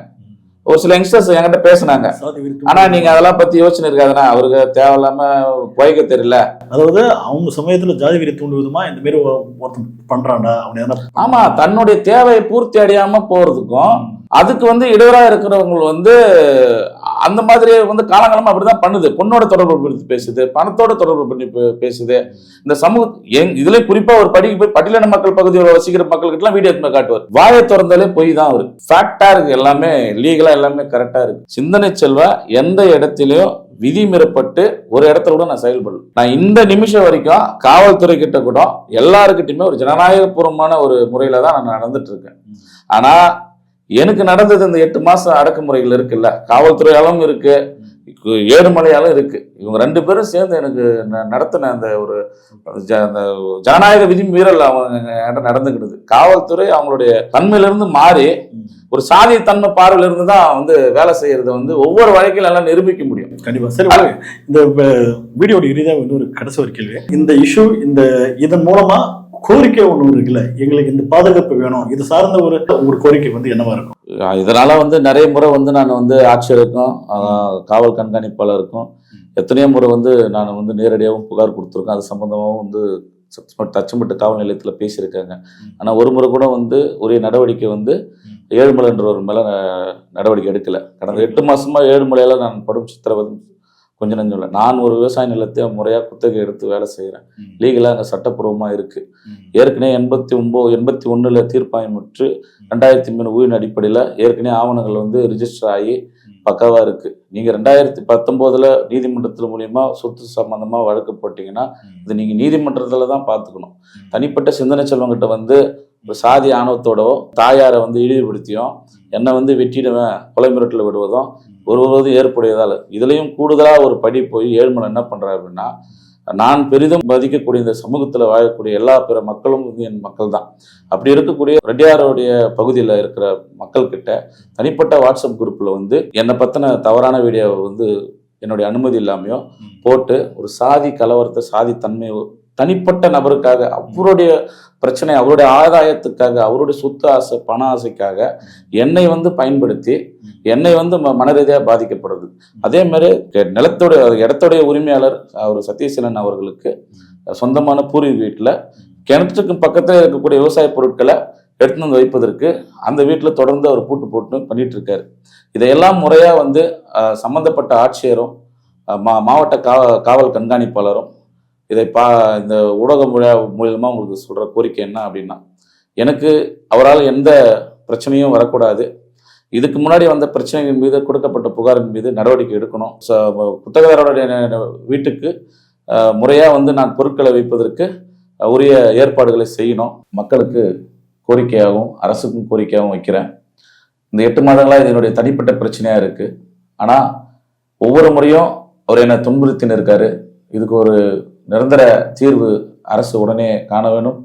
ஒரு சில யங்ஸ்டர்ஸ் என்கிட்ட பேசினாங்க. ஆனா நீங்க அதெல்லாம் பத்தி யோசனை இருக்காதுன்னா அவருக்கு தேவையில்லாம போய்க்க தெரியல. அதாவது அவங்க சமயத்துல ஜாதி வெறி தூண்டு விதமா இந்த மாதிரி ஒருத்தன் பண்றான்டா அவன். ஆமா, தன்னுடைய தேவையை பூர்த்தி அடையாம போறதுக்கும் அதுக்கு வந்து இடையூறா இருக்கிறவங்க வந்து அந்த மாதிரி வந்து காலங்காலமா அப்படிதான் பண்ணுது. பொண்ணோட தொடர்பு படுத்தி பேசுது, பணத்தோட தொடர்பு பண்ணி பேசுது. இந்த சமூக இதுல குறிப்பா ஒரு போய் பட்டியலின மக்கள் பகுதியில் வசிக்கிற மக்கள்கிட்ட எல்லாம் வீடியோ காட்டுவார். வாயை திறந்தாலே பொய் தான் அவரு. ஃபேக்டா இருக்கு, எல்லாமே லீகலா எல்லாமே கரெக்டா இருக்கு. சிந்தனை செல்வா எந்த இடத்திலயும் விதி மீறப்பட்டு ஒரு இடத்துல கூட நான் செயல்படல. நான் இந்த நிமிஷம் வரைக்கும் காவல்துறை கிட்ட கூட எல்லாருக்கிட்டையுமே ஒரு ஜனநாயகபூர்வமான ஒரு முறையில தான் நான் நடந்துட்டு இருக்கேன். ஆனா எனக்கு நடந்தது இந்த 8 மாசம் அடக்குமுறைகள் இருக்குல்ல, காவல்துறையாலும் இருக்கு, ஏழுமலையாலும் இருக்கு. இவங்க 2 பேரும் சேர்ந்து எனக்கு நடத்தின அந்த ஒரு ஜனநாயக விதி மீறல் அவங்க நடந்துக்கிடுது. காவல்துறை அவங்களுடைய தன்மையிலிருந்து மாறி ஒரு சாதி தன்மை பார்வையில இருந்து தான் வந்து வேலை செய்யறதை வந்து ஒவ்வொரு வழக்கிலும் எல்லாம் நிரூபிக்க முடியும். கண்டிப்பா. சரி, இந்த வீடியோட இறுதியாக இன்னொரு கடைசி ஒரு கேள்வி. இந்த இஷ்யூ இதன் மூலமா கோரிக்கை ஒண்ணு இருக்குல்ல, எங்களுக்கு இந்த பாதுகாப்பு வேணும், இது சார்ந்த ஒரு கோரிக்கை வந்து என்னவா இருக்கும்? இதனால வந்து நிறைய முறை வந்து நான் வந்து ஆட்சியருக்கும் காவல் கண்காணிப்பாளருக்கும் எத்தனையோ முறை வந்து நான் வந்து நேரடியாகவும் புகார் கொடுத்துருக்கேன். அது சம்பந்தமாகவும் வந்து தச்சம்பட்டு காவல் நிலையத்தில் பேசியிருக்காங்க. ஆனால் ஒரு முறை கூட வந்து ஒரே நடவடிக்கை வந்து ஏழுமலைன்றவர் மேலே நடவடிக்கை எடுக்கலை. கடந்த 8 மாசமா ஏழுமலையில நான் படும் சித்திரவதை கொஞ்சம் நஞ்சம் இல்லை. நான் ஒரு விவசாய நிலத்தை முறையாக குத்தகை எடுத்து வேலை செய்கிறேன். லீகலாக அங்கே சட்டப்பூர்வமாக இருக்குது. ஏற்கனவே 81 தீர்ப்பாயமுற்று 2003 ஊழின் அடிப்படையில் ஏற்கனவே ஆவணங்கள் வந்து ரிஜிஸ்டர் ஆகி பக்காவாக இருக்குது. நீங்கள் 2019 நீதிமன்றத்தில் மூலியமா சொத்து சம்பந்தமாக வழக்கு போட்டிங்கன்னா இது நீங்கள் நீதிமன்றத்தில் தான் பார்த்துக்கணும். தனிப்பட்ட சிந்தனை செல்வங்கிட்ட வந்து ஒரு சாதி ஆணவத்தோடவோ தாயாரை வந்து இழிவுபடுத்தியும் என்னை வந்து வெட்டிடுவேன் கொலை மிரட்டில் விடுவதும் ஒருவரும் ஏற்புடையதால் இதுலேயும் கூடுதலாக ஒரு படி போய் ஏழுமலை என்ன பண்ணுறாரு அப்படின்னா, நான் பெரிதும் மதிக்கக்கூடிய இந்த சமூகத்தில் வாழக்கூடிய எல்லா பிற மக்களும் வந்து என் மக்கள் தான். அப்படி இருக்கக்கூடிய ரெட்டியாரோடைய பகுதியில் இருக்கிற மக்கள்கிட்ட தனிப்பட்ட வாட்ஸ்அப் குரூப்பில் வந்து என்னை பற்றின தவறான வீடியோவை வந்து என்னுடைய அனுமதி இல்லாமையோ போட்டு ஒரு சாதி கலவரத்தை சாதி தனிப்பட்ட நபருக்காக அவருடைய பிரச்சனை, அவருடைய ஆதாயத்துக்காக, அவருடைய சொத்து ஆசை, பண ஆசைக்காக என்னை வந்து பயன்படுத்தி என்னை வந்து மன ரீதியாக பாதிக்கப்படுது. அதே மாதிரி நிலத்துடைய இடத்துடைய உரிமையாளர் அவர் சத்யசீலன் அவர்களுக்கு சொந்தமான பூர்வீக வீட்டில் கிணற்றுக்கு பக்கத்தில் இருக்கக்கூடிய விவசாய பொருட்களை எடுத்துன்னு வந்து வைப்பதற்கு அந்த வீட்டில் தொடர்ந்து அவர் பூட்டு போட்டு பண்ணிட்டு இருக்காரு. இதையெல்லாம் முறையாக வந்து சம்பந்தப்பட்ட ஆட்சியரும் மாவட்ட காவல் கண்காணிப்பாளரும் இதை இந்த ஊடக மூலியமாக உங்களுக்கு சொல்கிற கோரிக்கை என்ன அப்படின்னா, எனக்கு அவரால் எந்த பிரச்சனையும் வரக்கூடாது. இதுக்கு முன்னாடி வந்த பிரச்சனைகள் மீது கொடுக்கப்பட்ட புகாரின் மீது நடவடிக்கை எடுக்கணும். குத்தகைதாரருடைய வீட்டுக்கு முறையாக வந்து நான் பொருட்களை வைப்பதற்கு உரிய ஏற்பாடுகளை செய்யணும். மக்களுக்கு கோரிக்கையாகவும் அரசுக்கும் கோரிக்கையாகவும் வைக்கிறேன். இந்த 8 மாதங்களாக இது என்னுடைய தனிப்பட்ட பிரச்சனையாக இருக்குது. ஆனால் ஒவ்வொரு முறையும் அவர் என்னை துன்புறுத்தின்னு இருக்காரு. இதுக்கு ஒரு நிரந்தர தீர்வு அரசு உடனே காண வேணும்.